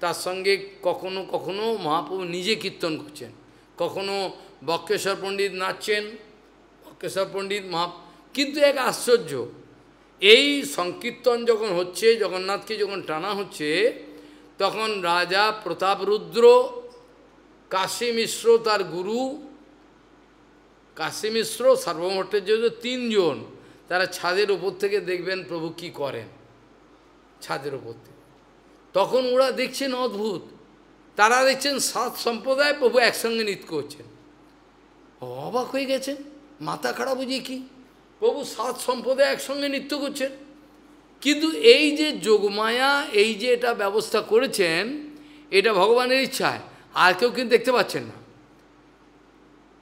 তার সঙ্গে কখনো কখনো মহাপ্রভু নিজে কীর্তন করছেন, কখনো বক্রেশ্বর পণ্ডিত নাচছেন, বক্রেশ্বর পণ্ডিত কিন্তু এক আশ্চর্য, এই সংকীর্তন যখন হচ্ছে, জগন্নাথকে যখন টানা হচ্ছে, তখন রাজা প্রতাপরুদ্র, কাশী মিশ্র তার গুরু, কাশী মিশ্র, সার্বভৌমাচার্য, 3 জন তারা ছাদের উপর থেকে দেখবেন প্রভু কি করেন, ছাদের উপর থেকে। তখন ওরা দেখছেন অদ্ভুত, তারা দেখছেন 7 সম্প্রদায় প্রভু একসঙ্গে নৃত্য করছেন। অবাক হয়ে গেছেন, মাথা খারাপ বুঝি কি, প্রভু 7 সম্প্রদায় একসঙ্গে নৃত্য করছেন। কিন্তু এই যে যোগমায়া, এই যে এটা ব্যবস্থা করেছেন, এটা ভগবানের ইচ্ছায়, আর কেউ কিন্তু দেখতে পাচ্ছেন না।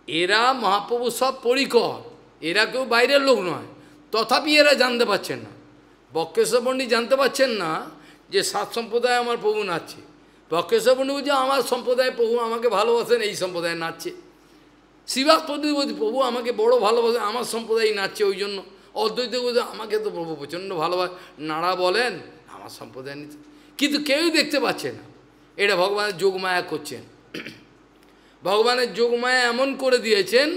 এরা মহাপ্রভু সব পরিকর, এরা কেউ বাইরের লোক নয়, তথাপি এরা জানতে পাচ্ছেন না। বক্রেশ্বর পণ্ডিত জানতে পাচ্ছেন না যে 7 সম্প্রদায় আমার প্রভু নাচছে। বক্রেশ্বর পণ্ডিত বলছে আমার সম্প্রদায় প্রভু আমাকে ভালোবাসেন, এই সম্প্রদায় নাচছে। শ্রীবাস পণ্ডিত বলছে প্রভু আমাকে বড় ভালোবাসেন, আমার সম্প্রদায় নাচছে, ওই জন্য। অদ্বৈত বলছে আমাকে তো প্রভু প্রচণ্ড ভালোবাসে, নাড়া বলেন আমার সম্প্রদায় নিচ্ছে। কিন্তু কেউই দেখতে পাচ্ছে না, এটা ভগবানের যোগমায়া করছেন। ভগবানের যোগমায়া এমন করে দিয়েছেন,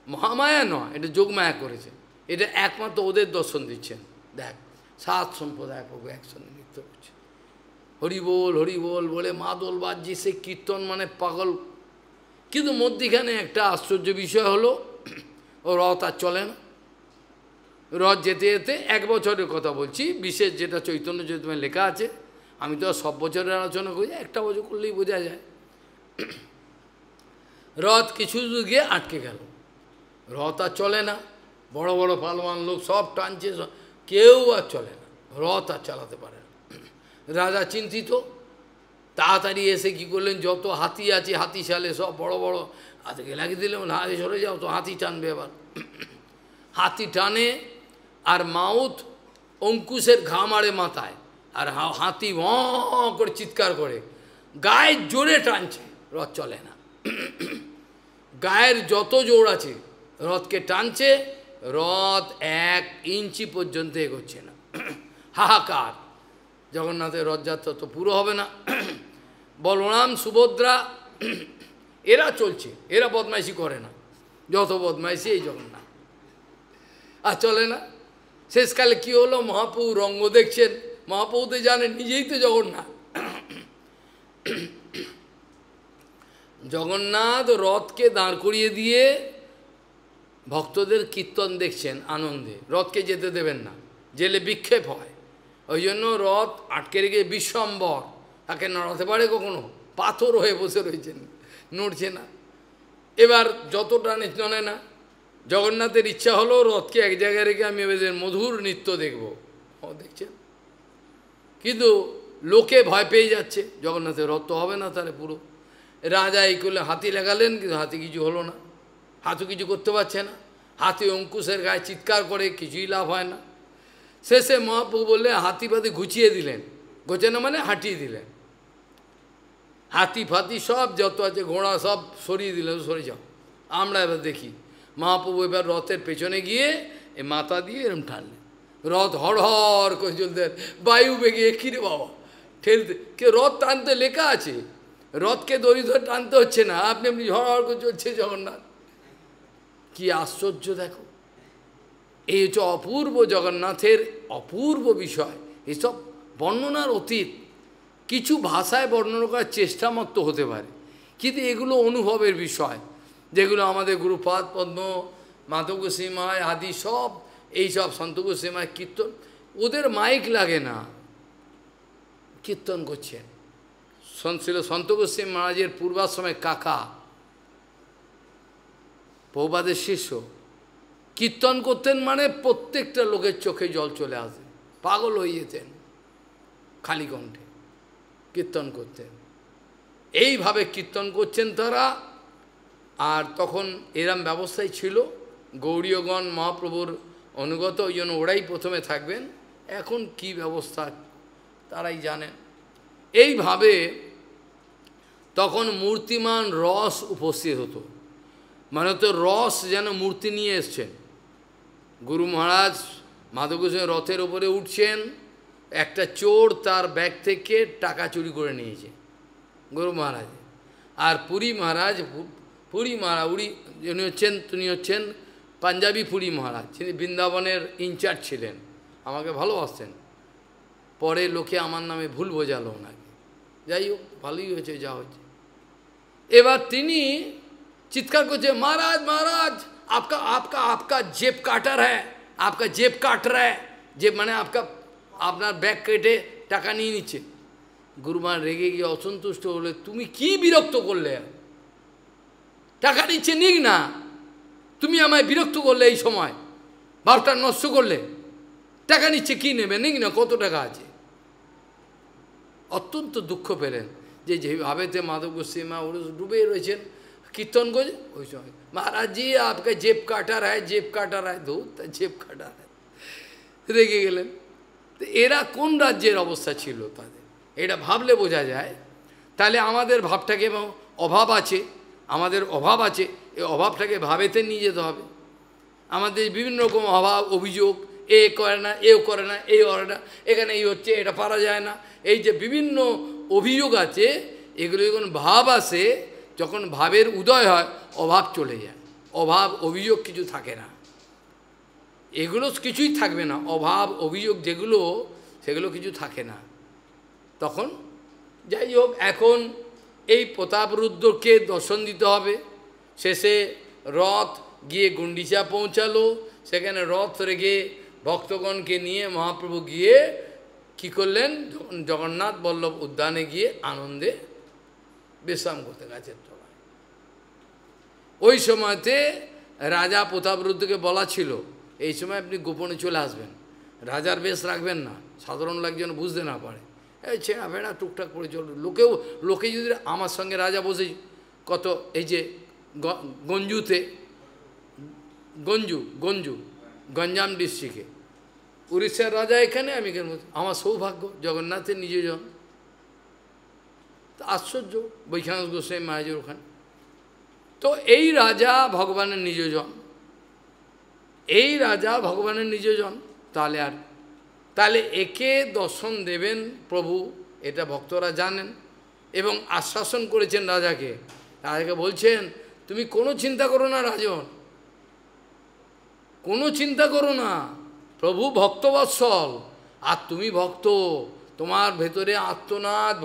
মহামায়া নয়, এটা যোগমায়া করেছেন। এটা একমাত্র ওদের দর্শন দিচ্ছেন। দেখ 7 সম্প্রদায় প্রভু একসঙ্গে নৃত্য করছে, হরিবোল হরিবোল বলে মাদল বাজছে, সে কীর্তন মানে পাগল। কিন্তু মধ্যিখানে একটা আশ্চর্য বিষয় হলো, ও রথ আর চলে না। রথ যেতে যেতে 1 বছরের কথা বলছি, বিশেষ যেটা চৈতন্য চৈতন্যে লেখা আছে, আমি তো সব বছরের আলোচনা করি, একটা বছর করলেই বোঝা যায়। রথ কিছু দূর গিয়ে আটকে গেল, রথ আর চলে না। বড় বড় পালওয়ান লোক সব টানছে, কেউ আর চলে না, রথ আর চালাতে পারে না। রাজা চিন্তিত, তাড়াতাড়ি এসে কি করলেন, যত হাতি আছে হাতিশালে সব বড় বড় হাতিকে লাগিয়ে দিলেন, হাতি সরে যাও তো, হাতি টানবে এবার। হাতি টানে, আর মাউথ অঙ্কুশের ঘা মারে মাথায়, আর হাতি ভ করে চিৎকার করে গায়ের জোরে টানছে, রথ চলে না। গায়ের যত জোর আছে রথকে টানছে, রথ 1 ইঞ্চি পর্যন্ত এগোচ্ছে না। হাহাকার, জগন্নাথের রথযাত্রা তো পুরো হবে না। বলরাম সুভদ্রা এরা চলছে, এরা বদমাইশি করে না, যত বদমাইশি এই জগন্নাথ, আর চলে না। শেষকালে কি হলো, মহাপ্রভু রঙ্গ দেখছেন, মহাপ্রভু তো জানেন নিজেই তো জগন্নাথ। জগন্নাথ রথকে দাঁড় করিয়ে দিয়ে ভক্তদের কীর্তন দেখছেন আনন্দে, রথকে যেতে দেবেন না, জেলে বিক্ষেপ হয়। ওই জন্য রথ আটকে রেখে বিশ্বম্বর, তাকে নড়াতে পারে কখনো, পাথর হয়ে বসে রয়েছেন, নড়ছে না। এবার যতটা নড়ে না, জগন্নাথের ইচ্ছা হলো রথকে এক জায়গায় রেখে আমি এদের মধুর নৃত্য দেখব। ও দেখছেন, কিন্তু লোকে ভয় পেয়ে যাচ্ছে, জগন্নাথের রথ তো হবে না তাহলে পুরো। রাজা এই করলে হাতি লাগালেন, কিন্তু হাতি কিছু হলো না, হাতি কিছু করতে পারছে না। হাতি অঙ্কুশের গায়ে চিৎকার করে, কিছুই লাভ হয় না। শেষে মহাপ্রভু বললে হাতি ফাতি ঘুচিয়ে দিলেন, ঘোচানো মানে হাঁটিয়ে দিলেন, হাতি ফাতি সব যত আছে ঘোড়া সব সরিয়ে দিলেন, সরে যাও, আমরা এবার দেখি। মহাপ্রভু এবার রথের পেছনে গিয়ে এ মাথা দিয়ে এরম টানলেন, রথ হড়হড় করে চলতে, বায়ু বেগে কিরে বাবা ঠেলতে, কে রথ টানতে লেখা আছে, রথকে দড়ি ধরে টানতে হচ্ছে না, আপনি এমনি হড়হড় করে চলছে জগন্নাথ। কি আশ্চর্য দেখো, এই হচ্ছে অপূর্ব জগন্নাথের অপূর্ব বিষয়। এসব বর্ণনার অতীত, কিছু ভাষায় বর্ণনা করার চেষ্টা মাত্র হতে পারে, কিন্তু এগুলো অনুভবের বিষয়, যেগুলো আমাদের গুরুপাদ পদ্ম, মাধব গোস্বামী আদি সব, এইসব সন্ত গোস্বামী কীর্তন, ওদের মাইক লাগে না, কীর্তন করছেন। ছিল সন্ত গোস্বামী মহারাজের পূর্বাশ্রমের কাকা, প্রভুপাদের শিষ্য, কীর্তন করতেন মানে প্রত্যেকটা লোকের চোখে জল চলে আসে, পাগল হয়ে যেতেন, খালি কণ্ঠে কীর্তন করতেন। এইভাবে কীর্তন করছেন তারা। আর তখন এরম ব্যবস্থাই ছিল, গৌড়ীয়গণ মহাপ্রভুর অনুগত, ওই জন্য ওরাই প্রথমে থাকবেন। এখন কি ব্যবস্থা তারাই জানেন। এইভাবে তখন মূর্তিমান রস উপস্থিত হতো, মানে তো রস যেন মূর্তি নিয়ে এসছেন। গুরু মহারাজ মাধব গোস্বামী রথের ওপরে উঠছেন, একটা চোর তার ব্যাগ থেকে টাকা চুরি করে নিয়েছে গুরু মহারাজ। আর পুরী মহারাজ, তিনি হচ্ছেন পাঞ্জাবি পুরী মহারাজ, তিনি বৃন্দাবনের ইনচার্জ ছিলেন, আমাকে ভালোবাসতেন। পরে লোকে আমার নামে ভুল বোঝালো ওনাকে, যাই হোক ভালোই হয়েছে যা হয়েছে। এবার তিনি চিৎকার করছে, মহারাজ মহারাজ आपका आपका आपका जेब काटर है, आपका जेब काट रहा है, जेब মানে আপনার ব্যাগ কেটে টাকা নিয়ে নিচ্ছে। গুরুমান রেগে গিয়ে অসন্তুষ্ট হলে, তুমি কি বিরক্ত করলে, টাকা নিচ্ছে নিক না, তুমি আমায় বিরক্ত করলে, এই সময় ভাবটা নষ্ট করলে, টাকা নিচ্ছে কি নেবে, নিক না, কত টাকা আছে। অত্যন্ত দুঃখ পেলেন যে যেভাবেতে মাধব গোস্বামী ডুবে রয়েছেন कीर्तन को, ওই সময় महाराज जी आपका जेब काटर है, जेब काटर है, धूत जेब काटर है, রেগে গেলেন। তো এরা কোন রাজ্যের অবস্থা ছিল তাদের, এটা ভাবলে বোঝা যায়। তাহলে আমাদের ভাবটাকে অভাব আছে, আমাদের অভাব আছে, এই অভাবটাকে ভাবেতে নিয়ে যেতে হবে। আমাদের বিভিন্ন রকম অভাব অভিযোগ, এ করে না, এও করে না, এই করে না, এখানে এই হচ্ছে, এটা পারা যায় না, এই যে বিভিন্ন অভিযোগ আছে, এগুলো যখন ভাব আসে, যখন ভাবের উদয় হয়, অভাব চলে যায়, অভাব অভিযোগ কিছু থাকে না, এগুলো কিছুই থাকবে না, অভাব অভিযোগ যেগুলো, সেগুলো কিছু থাকে না। তখন যাই হোক, এখন এই প্রতাপরুদ্রকে দর্শন দিতে হবে। শেষে রথ গিয়ে গুন্ডিচা পৌঁছালো, সেখানে রথ রেখে ভক্তগণকে নিয়ে মহাপ্রভু গিয়ে কি করলেন, জগন্নাথ বল্লভ উদ্যানে গিয়ে আনন্দে বিশ্রাম করতে গাছের তলায়। ওই সময়তে রাজা প্রতাপরুদ্রকে বলা ছিল, এই সময় আপনি গোপনে চলে আসবেন, রাজার বেশ রাখবেন না, সাধারণ লোকজন বুঝতে না পারে, এই ছেঁড়া ফেড়া টুকটাক করে চলবে। লোকে যদি আমার সঙ্গে রাজা বসে কত, এই যে গঞ্জুতে, গঞ্জু গঞ্জাম ডিস্ট্রিক্টে, উড়িষ্যার রাজা এখানে, আমি কেন, আমার সৌভাগ্য, জগন্নাথের নিজজন। আশ্চর্য, বৈখানস গোস্বামী মহারাজের ওখানে। তো এই রাজা ভগবানের নিজজন, এই রাজা ভগবানের নিজজন, তাহলে একে দর্শন দেবেন প্রভু, এটা ভক্তরা জানেন এবং আশ্বাসন করেছেন রাজাকে। রাজাকে বলছেন, তুমি কোনো চিন্তা করো না রাজন, কোনো চিন্তা করো না, প্রভু ভক্তবৎসল, আর তুমি ভক্ত, তোমার ভেতরে আত্মনাথ,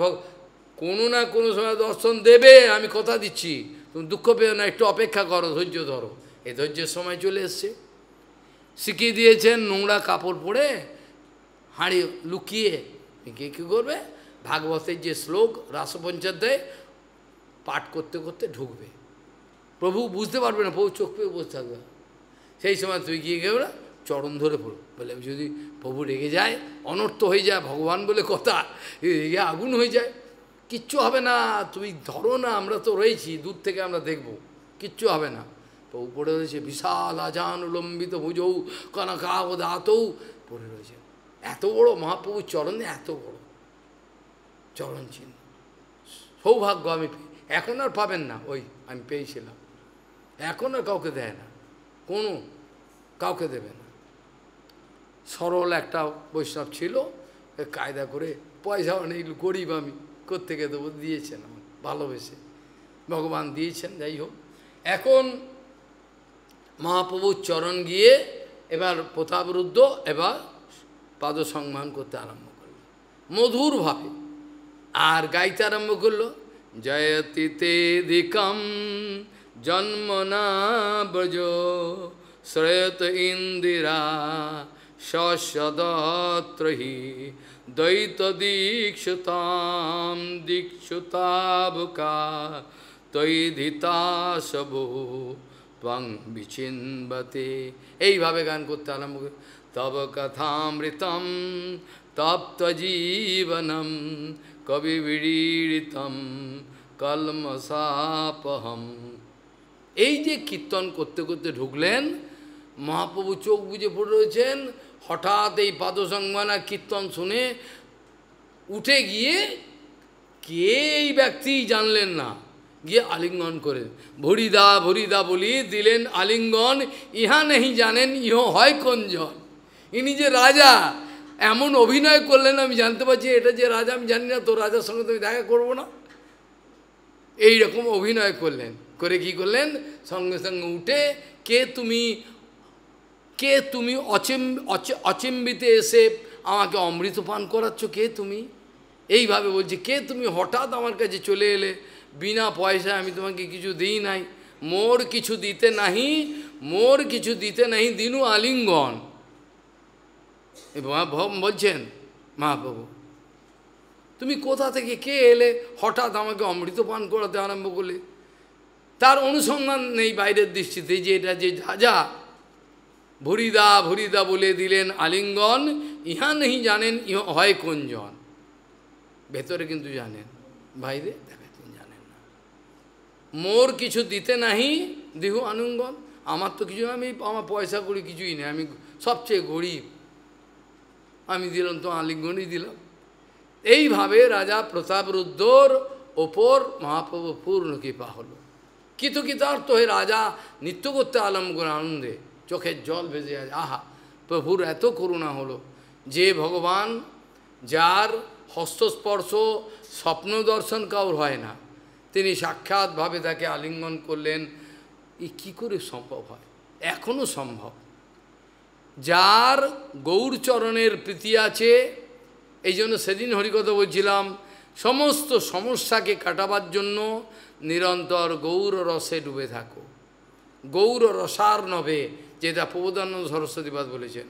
কোনো না কোনো সময় দর্শন দেবে, আমি কথা দিচ্ছি, তুমি দুঃখ পেও না, একটু অপেক্ষা করো, ধৈর্য ধরো। এই ধৈর্যের সময় চলে এসছে। শিখিয়ে দিয়েছেন নোংরা কাপড় পরে হাঁড়ি লুকিয়ে কী করবে, ভাগবতের যে শ্লোক রাসপঞ্চাধ্যায় পাঠ করতে করতে ঢুকবে, প্রভু বুঝতে পারবে না, প্রভু চোখ পেয়ে বসে থাকবে। সেই সময় তুই গিয়ে গেও না, চরণ ধরে পড়ো, বলে যদি প্রভু রেগে যায়, অনর্থ হয়ে যায়, ভগবান বলে কথা, রেগে আগুন হয়ে যায়, কিচ্ছু হবে না, তুমি ধরো না, আমরা তো রয়েছি, দূর থেকে আমরা দেখব, কিচ্ছু হবে না। প্রভু পড়ে রয়েছে, বিশাল আজান লম্বিত ভুজৌ কনকাবদাতৌ পড়ে রয়েছে, এত বড় মহাপ্রভুর চরণে, এত বড় চরণ চিহ্ন, সৌভাগ্য আমি এখন আর পাবেন না, ওই আমি পেয়েছিলাম, এখন আর কাউকে দেয় না, কোনো কাউকে দেবে না। সরল একটা বৈষ্ণব ছিল, কায়দা করে, পয়সাও নেই, গরিব আমি, কোত্থেকে দেবো, দিয়েছেন আমার ভালোবেসে, ভগবান দিয়েছেন। যাই হোক, এখন মহাপ্রভুর চরণ গিয়ে এবার প্রতাপরুদ্র এবার পাদসংমান করতে আরম্ভ করল মধুরভাবে, আর গাইতে আরম্ভ করলো, জয়তি তেদিকম জন্মনা ব্রজ শ্রেয়ত ইন্দিরা সদত্রহি দ্বৈত দীক্ষুতাম দীক্ষুতাবকা তৈধিতাসবো ত্বং বিচিন্বতে। এইভাবে গান করতে আরম্ভ করে, তব কথামৃতম তপ্ত জীবনম কবি বিড়িতম কলমসাপহম। এই যে কীর্তন করতে করতে ঢুকলেন, মহাপ্রভু চোখ বুজে পড়ে রয়েছেন, হঠাৎ এই পাদসংমানা কীর্তন শুনে উঠে গিয়ে কে এই ব্যক্তি জানলেন না, গিয়ে আলিঙ্গন করে ভরিদা ভরিদা বলি দিলেন আলিঙ্গন, ইহা নেই জানেন ইহ হয় কোন জন। ইনি যে রাজা, এমন অভিনয় করলেন আমি জানতে পারছি এটা যে রাজা, আমি জানি না তো রাজার সঙ্গে তুমি দেখা করবো না, এইরকম অভিনয় করলেন। করে কি করলেন, সঙ্গে সঙ্গে উঠে কে তুমি অচিম্বিতে এসে আমাকে অমৃত পান করাচ্ছ, কে তুমি, এইভাবে বলছে, কে তুমি হঠাৎ আমার কাছে চলে এলে, বিনা পয়সায় আমি তোমাকে কিছু দিই নাই, মোর কিছু দিতে নাহি দিনু আলিঙ্গন। বলছেন মহাপ্রভু তুমি কোথা থেকে কে এলে, হঠাৎ আমাকে অমৃত পান করাতে আরম্ভ করলে। তার অনুসন্ধান নেই বাইরের দৃষ্টিতে যে এটা যে রাজা। ভরিদা ভরিদা বলে দিলেন আলিঙ্গন, ইহা নেই জানেন ইহ হয় কোন জন। ভেতরে কিন্তু জানেন, বাইরে দেখাতেন জানেন না। মোর কিছু দিতে নাহি দেহু আলিঙ্গন, আমার তো কিছু, আমি আমার পয়সা করি কিছুই নেই, আমি সবচেয়ে গরিব, আমি দিলাম তো আলিঙ্গনই দিলাম। এইভাবে রাজা প্রতাপরুদ্রর ওপর মহাপ্রভু পূর্ণ কৃপা হলো। কৃতকৃতার্থ হয়ে রাজা নৃত্য করতে আরম্ভ করে আনন্দে, চোখের জল ভেসে আছে, আহা প্রভুর এত করুণা হলো। যে ভগবান যার হস্তস্পর্শ স্বপ্ন দর্শন কাউর হয় না, তিনি সাক্ষাৎভাবে তাকে আলিঙ্গন করলেন। এ কী করে সম্ভব হয়, এখনও সম্ভব। যার গৌরচরণের প্রীতি আছে, এই জন্য সেদিন হরিকথা বলছিলাম, সমস্ত সমস্যাকে কাটাবার জন্য নিরন্তর গৌর রসে ডুবে থাকো, গৌর রসার নভে, যেটা প্রবোধানন্দ সরস্বতীপাদ বলেছেন।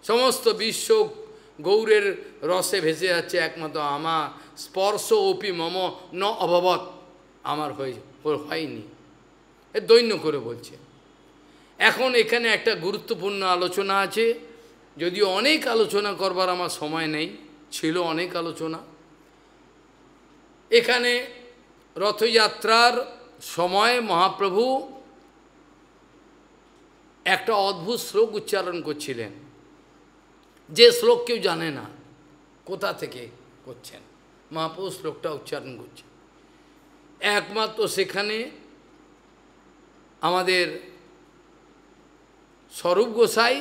সমস্ত বিশ্ব গৌরের রসে ভেসে যাচ্ছে, একমাত্র আমার স্পর্শ অপি মম ন অভবৎ, আমার হয়নি, এ দৈন্য করে বলছে। এখন এখানে একটা গুরুত্বপূর্ণ আলোচনা আছে, যদিও অনেক আলোচনা করবার আমার সময় নেই, ছিল অনেক আলোচনা। এখানে রথযাত্রার সময় মহাপ্রভু একটা অদ্ভুত শ্লোক উচ্চারণ করছিলেন, যে শ্লোক কেউ জানে না কোথা থেকে করছেন, মহাপ্রভু শ্লোকটা উচ্চারণ করছেন। একমাত্র সেখানে আমাদের স্বরূপ গোসাই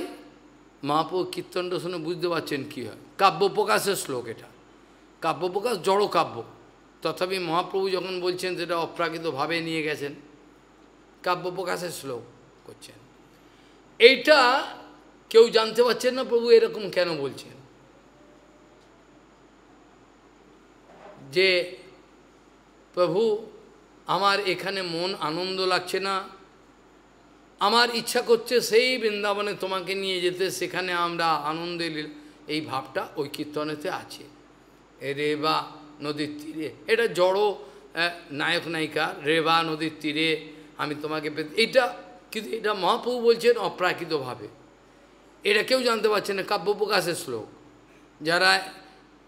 মহাপ্রভু কীর্তনটা শুনে বুঝতে পারছেন কী হয়। কাব্য প্রকাশের শ্লোক এটা, কাব্য প্রকাশ জড় কাব্য, তথাপি মহাপ্রভু যখন বলছেন সেটা অপ্রাকৃতভাবে নিয়ে গেছেন, কাব্য প্রকাশের শ্লোক করছেন। এইটা কেউ জানতে পারছেন না প্রভু এরকম কেন বলছেন, যে প্রভু আমার এখানে মন আনন্দ লাগছে না, আমার ইচ্ছা করছে সেই বৃন্দাবনে তোমাকে নিয়ে যেতে, সেখানে আমরা আনন্দে, এই ভাবটা ওই কীর্তনেতে আছে। রেবা নদীর তীরে, এটা জড়ো নায়ক নায়িকা, রেবা নদীর তীরে আমি তোমাকে পেতে, এটা কিন্তু এটা মহাপ্রভু বলছেন অপ্রাকৃতভাবে, এটা কেউ জানতে পারছে না। কাব্য প্রকাশের শ্লোক, যারা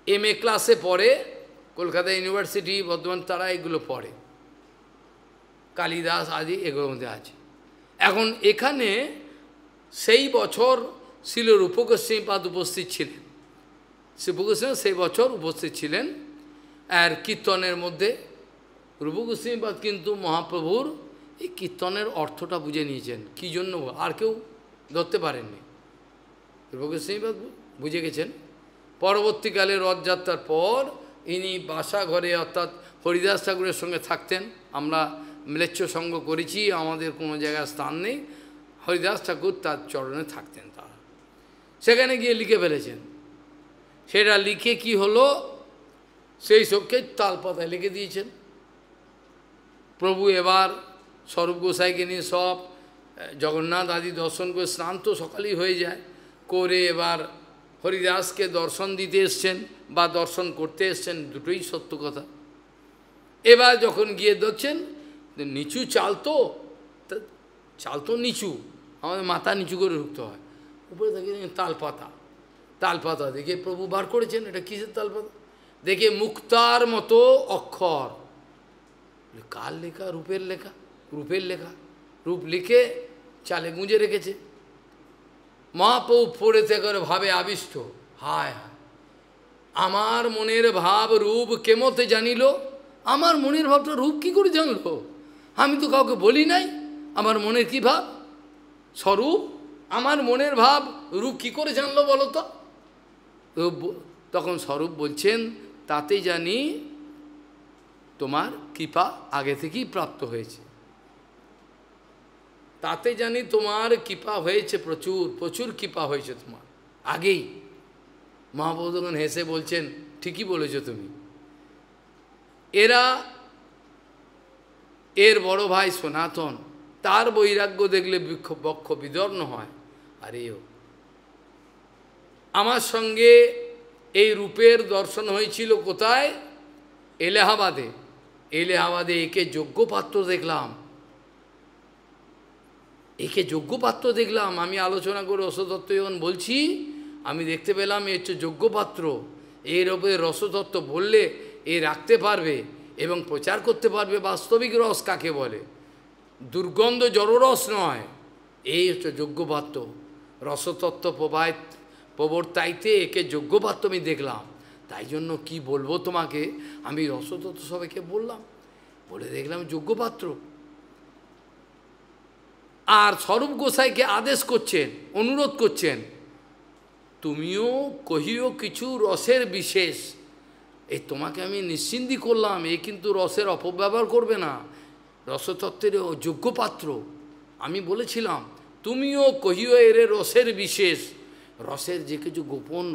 MA ক্লাসে পড়ে, কলকাতা ইউনিভার্সিটি বর্ধমান, তারা এগুলো পড়ে, কালিদাস আদি এগুলোর মধ্যে আছে। এখন এখানে সেই বছর ছিল রূপগোস্বামীপাদ উপস্থিত ছিলেন, রূপগোস্বামী সেই বছর উপস্থিত ছিলেন। আর কীর্তনের মধ্যে রূপগোস্বামীপাদ কিন্তু মহাপ্রভুর এই কীর্তনের অর্থটা বুঝে নিয়েছেন, কী জন্য আর কেউ ধরতে পারেননি, রূপগোস্বামীপাদ বুঝে গেছেন। পরবর্তীকালে রথযাত্রার পর ইনি বাসা ঘরে, অর্থাৎ হরিদাস ঠাকুরের সঙ্গে থাকতেন। আমরা ম্লেচ্ছ সঙ্গ করেছি, আমাদের কোনো জায়গায় স্থান নেই, হরিদাস ঠাকুর তার চরণে থাকতেন, তারা সেখানে গিয়ে লিখে ফেলেছেন। সেটা লিখে কি হলো, সেই সবকে তালপাতায় লিখে দিয়েছেন। প্রভু এবার স্বরূপ গোসাইকে নিয়ে সব জগন্নাথ আদি দর্শন করে, স্নান তো সকালেই হয়ে যায়, করে এবার হরিদাসকে দর্শন দিতে এসছেন বা দর্শন করতে এসছেন, দুটোই সত্য কথা। এবার যখন গিয়ে দেখছেন নিচু চাল তো নিচু, আমাদের মাথা নিচু করে ঢুকতে হয়, উপরে দেখে তালপাতা দেখে প্রভু বার করেছেন, এটা কিসের তালপাতা, দেখে মুক্তার মতো অক্ষর, কার লেখা, রূপের লেখা, রূপ লিখে চালে গুঁজে রেখেছে। মহাপ্রভু পড়েতে করে ভাবে আবিষ্ট, হায় হায়, আমার মনের ভাব রূপ কেমতে জানিল? আমার মনের ভাবটা রূপ কি করে জানলো? আমি তো কাউকে বলি নাই আমার মনের কি ভাব স্বরূপ। আমার মনের ভাব রূপ কি করে জানলো বলো তো? তখন স্বরূপ বলছেন, তাতে জানি তোমার কৃপা আগে থেকেই প্রাপ্ত হয়েছে। তাতে জানি তোমার কৃপা হয়েছে, প্রচুর প্রচুর কৃপা হয়েছে তোমার আগেই। মহাপ্রভুগণ হেসে বলছেন, ঠিকই বলেছ তুমি। এর বড় ভাই সনাতন, তার বৈরাগ্য দেখলে বক্ষ বিদর্ণ হয়। আরেও আমার সঙ্গে এই রূপের দর্শন হয়েছিল কোথায়? এলাহাবাদে। এলাহাবাদে একে যোগ্য পাত্র দেখলাম, একে যোগ্য পাত্র দেখলাম। আমি আলোচনা করে রসতত্ত্ব যখন বলছি, আমি দেখতে পেলাম এ হচ্ছে যোগ্য পাত্র। এর ওপরে রসতত্ত্ব বললে এ রাখতে পারবে এবং প্রচার করতে পারবে বাস্তবিক রস কাকে বলে, দুর্গন্ধ জড়রস নয়। এই হচ্ছে যোগ্য পাত্র। রসতত্ত্ব প্রবর্তাইতে একে যোগ্য পাত্র আমি দেখলাম। তাই জন্য কি বলবো তোমাকে, আমি রসতত্ত্ব সবাইকে বললাম, বলে দেখলাম যোগ্য পাত্র। আর স্বরূপ গোসাইকে আদেশ করছেন, অনুরোধ করছেন, তুমিও কহিও কিছু রসের বিশেষ। এই তোমাকে আমি নিশ্চিন্তি করলাম, এ কিন্তু রসের অপব্যবহার করবে না, রসতত্ত্বের যোগ্য পাত্র। আমি বলেছিলাম তুমিও কহিও এর রসের বিশেষ। রসের যে কিছু গোপন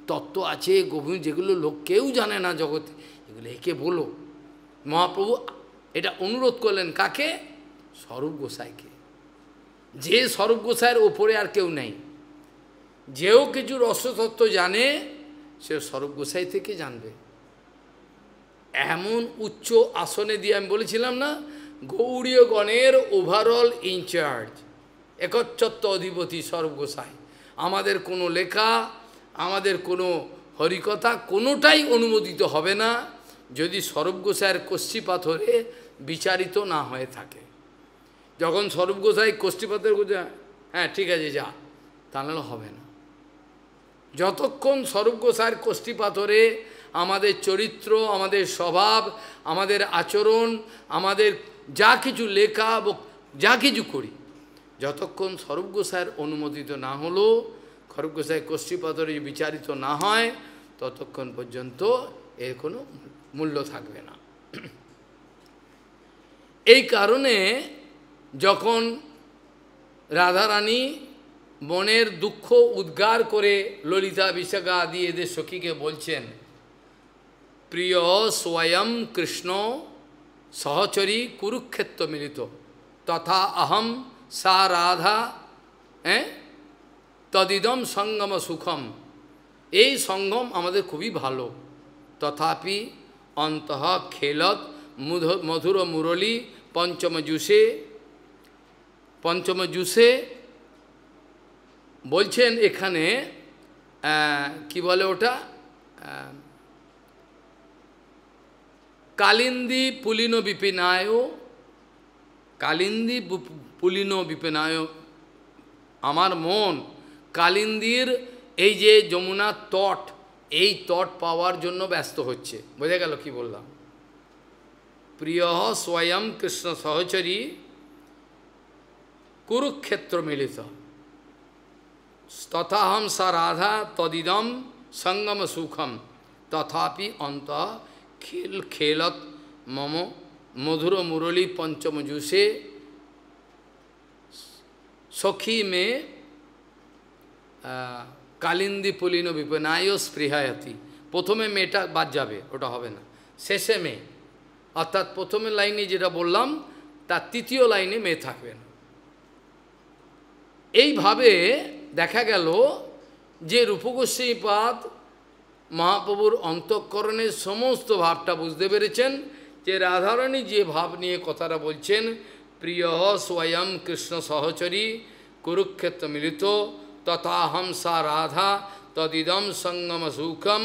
তত্ত্ব আছে, গোপন যেগুলো লোক কেউ জানে না জগতে, এগুলো একে বলো। মহাপ্রভু এটা অনুরোধ করলেন কাকে? স্বরূপ গোসাইকে। যে স্বরূপ গোসাইয়ের ওপরে আর কেউ নেই। যেও কিছু রসতত্ত্ব জানে সে স্বরূপ গোসাই থেকে জানবে। এমন উচ্চ আসনে দিয়ে আমি বলেছিলাম না, গৌড়ীয় গণের ওভারঅল ইনচার্জ, একচ্ছত্ব অধিপতি স্বরূপ গোসাই। আমাদের কোনো লেখা, আমাদের কোনো হরিকথা কোনোটাই অনুমোদিত হবে না যদি স্বরূপ গোসাইয়ের কষ্টি পাথরে বিচারিত না হয়ে থাকে। যখন স্বরূপ গোসাই কষ্টি পাথর হ্যাঁ ঠিক আছে যা, তাহলে হবে না। যতক্ষণ স্বরূপ গোসাইয়ের কষ্টি পাথরে আমাদের চরিত্র, আমাদের স্বভাব, আমাদের আচরণ, আমাদের যা কিছু লেখা যা কিছু করি, যতক্ষণ স্বরূপ গোসাইয়ের অনুমোদিত না হলো, স্বরূপ গোসাই কষ্টি পাথরে বিচারিত না হয়, ততক্ষণ পর্যন্ত এর কোনো মূল্য থাকবে না। এই কারণে যখন রাধারানী মনের দুঃখ উদ্গার করে ললিতা বিশাখা আদি এদের সখীকে বলছেন, প্রিয় স্বয়ং কৃষ্ণ সহচরী কুরুক্ষেত্র মিলিত তথা অহম সা রাধা তদিদম সঙ্গম সুখম। এই সঙ্গম আমাদের খুবই ভালো। তথাপি অন্তঃ খেলত মধুর মুরলী পঞ্চম জুসে বলছেন এখানে কি বলে ওটা, কালিন্দী পুলিন বিপিনায়, কালিন্দী পুলিন বিপিনায়। আমার মন কালিন্দির এই যে যমুনার তট, এই তট পাওয়ার জন্য ব্যস্ত হচ্ছে। বোঝা গেল কি বললাম? প্রিয় স্বয়ং কৃষ্ণ সহচরী কুরুক্ষেত্র মিলিত তথাহম সা রাধা তদিদম সঙ্গম সুখম তথাপি অন্ত খেলত মম মধুর মুরলী পঞ্চম জুসে সখী মে কালিন্দী পুলিন বিপনায় স্পৃহায়তি। প্রথমে মেয়েটা বাদ যাবে, ওটা হবে না। শেষে মেয়ে, অর্থাৎ প্রথমে লাইনে যেটা বললাম তার তৃতীয় লাইনে মেয়ে থাকবে না। এইভাবে দেখা গেল যে রূপগোস্বামীপাদ মহাপ্রভুর অন্তঃকরণের সমস্ত ভাবটা বুঝতে পেরেছেন, যে রাধারানী যে ভাব নিয়ে কথাটা বলছেন, প্রিয় স্বয়ং কৃষ্ণ সহচরী কুরুক্ষেত্র মিলিত তথাহম সা রাধা তদিদম সঙ্গম সুখম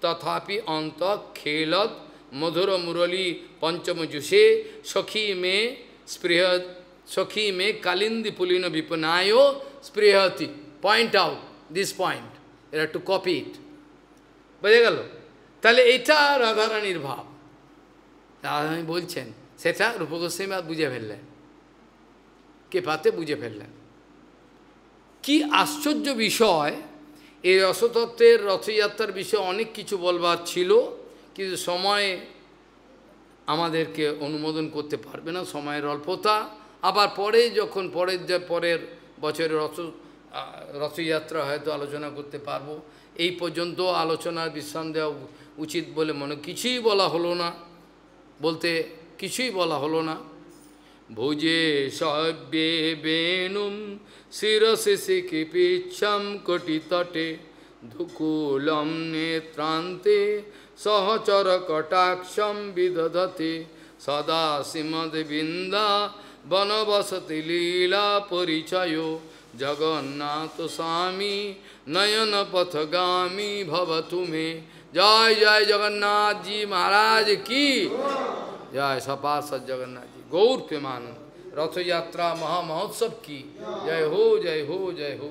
তথাপি অন্ত খেলত মধুর মুরলী পঞ্চম জুষে সখী মে কালিন্দী পুলিন বিপনায় স্পৃহতি। পয়েন্ট আউট দিস পয়েন্ট, এরা টু কপি ইট। বোঝা গেল? তাহলে এটা রাধারানীর ভাব, রাধারানী বলছেন, সেটা রূপ গোস্বামী বুঝে ফেললেন, কৃপাতে বুঝে ফেললেন। কি আশ্চর্য বিষয়! এই রসতত্ত্বের রথযাত্রার বিষয়ে অনেক কিছু বলবার ছিল, কিন্তু সময় আমাদেরকে অনুমোদন করতে পারবে না, সময়ের অল্পতা। আবার পরে যখন পরের বছরের রথযাত্রা হয়তো আলোচনা করতে পারবো। এই পর্যন্ত আলোচনার বিশ্রাম দেওয়া উচিত বলে মনে, কিছুই বলা হলো না, বলতে কিছুই বলা হলো না। ভুজে সব্যে বেণুম শিরসে শিখিপিচ্ছম কটিতটে ধুকুলম নেত্রান্তে সহচর কটাক্ষম বিদধতে সদা শ্রীমদ বৃন্দা বনবসতি লীলা পরিচয় জগন্নাথ স্বামী নয়ন পথগামী ভবতু মে। জয় জয় জগন্নাথ जी महाराज की जय, सपार्षद जगन्नाथ जी, गौर प्रेमानंद, रथ यात्रा महामहोत्सव की जय हो, जय हो, जय हो।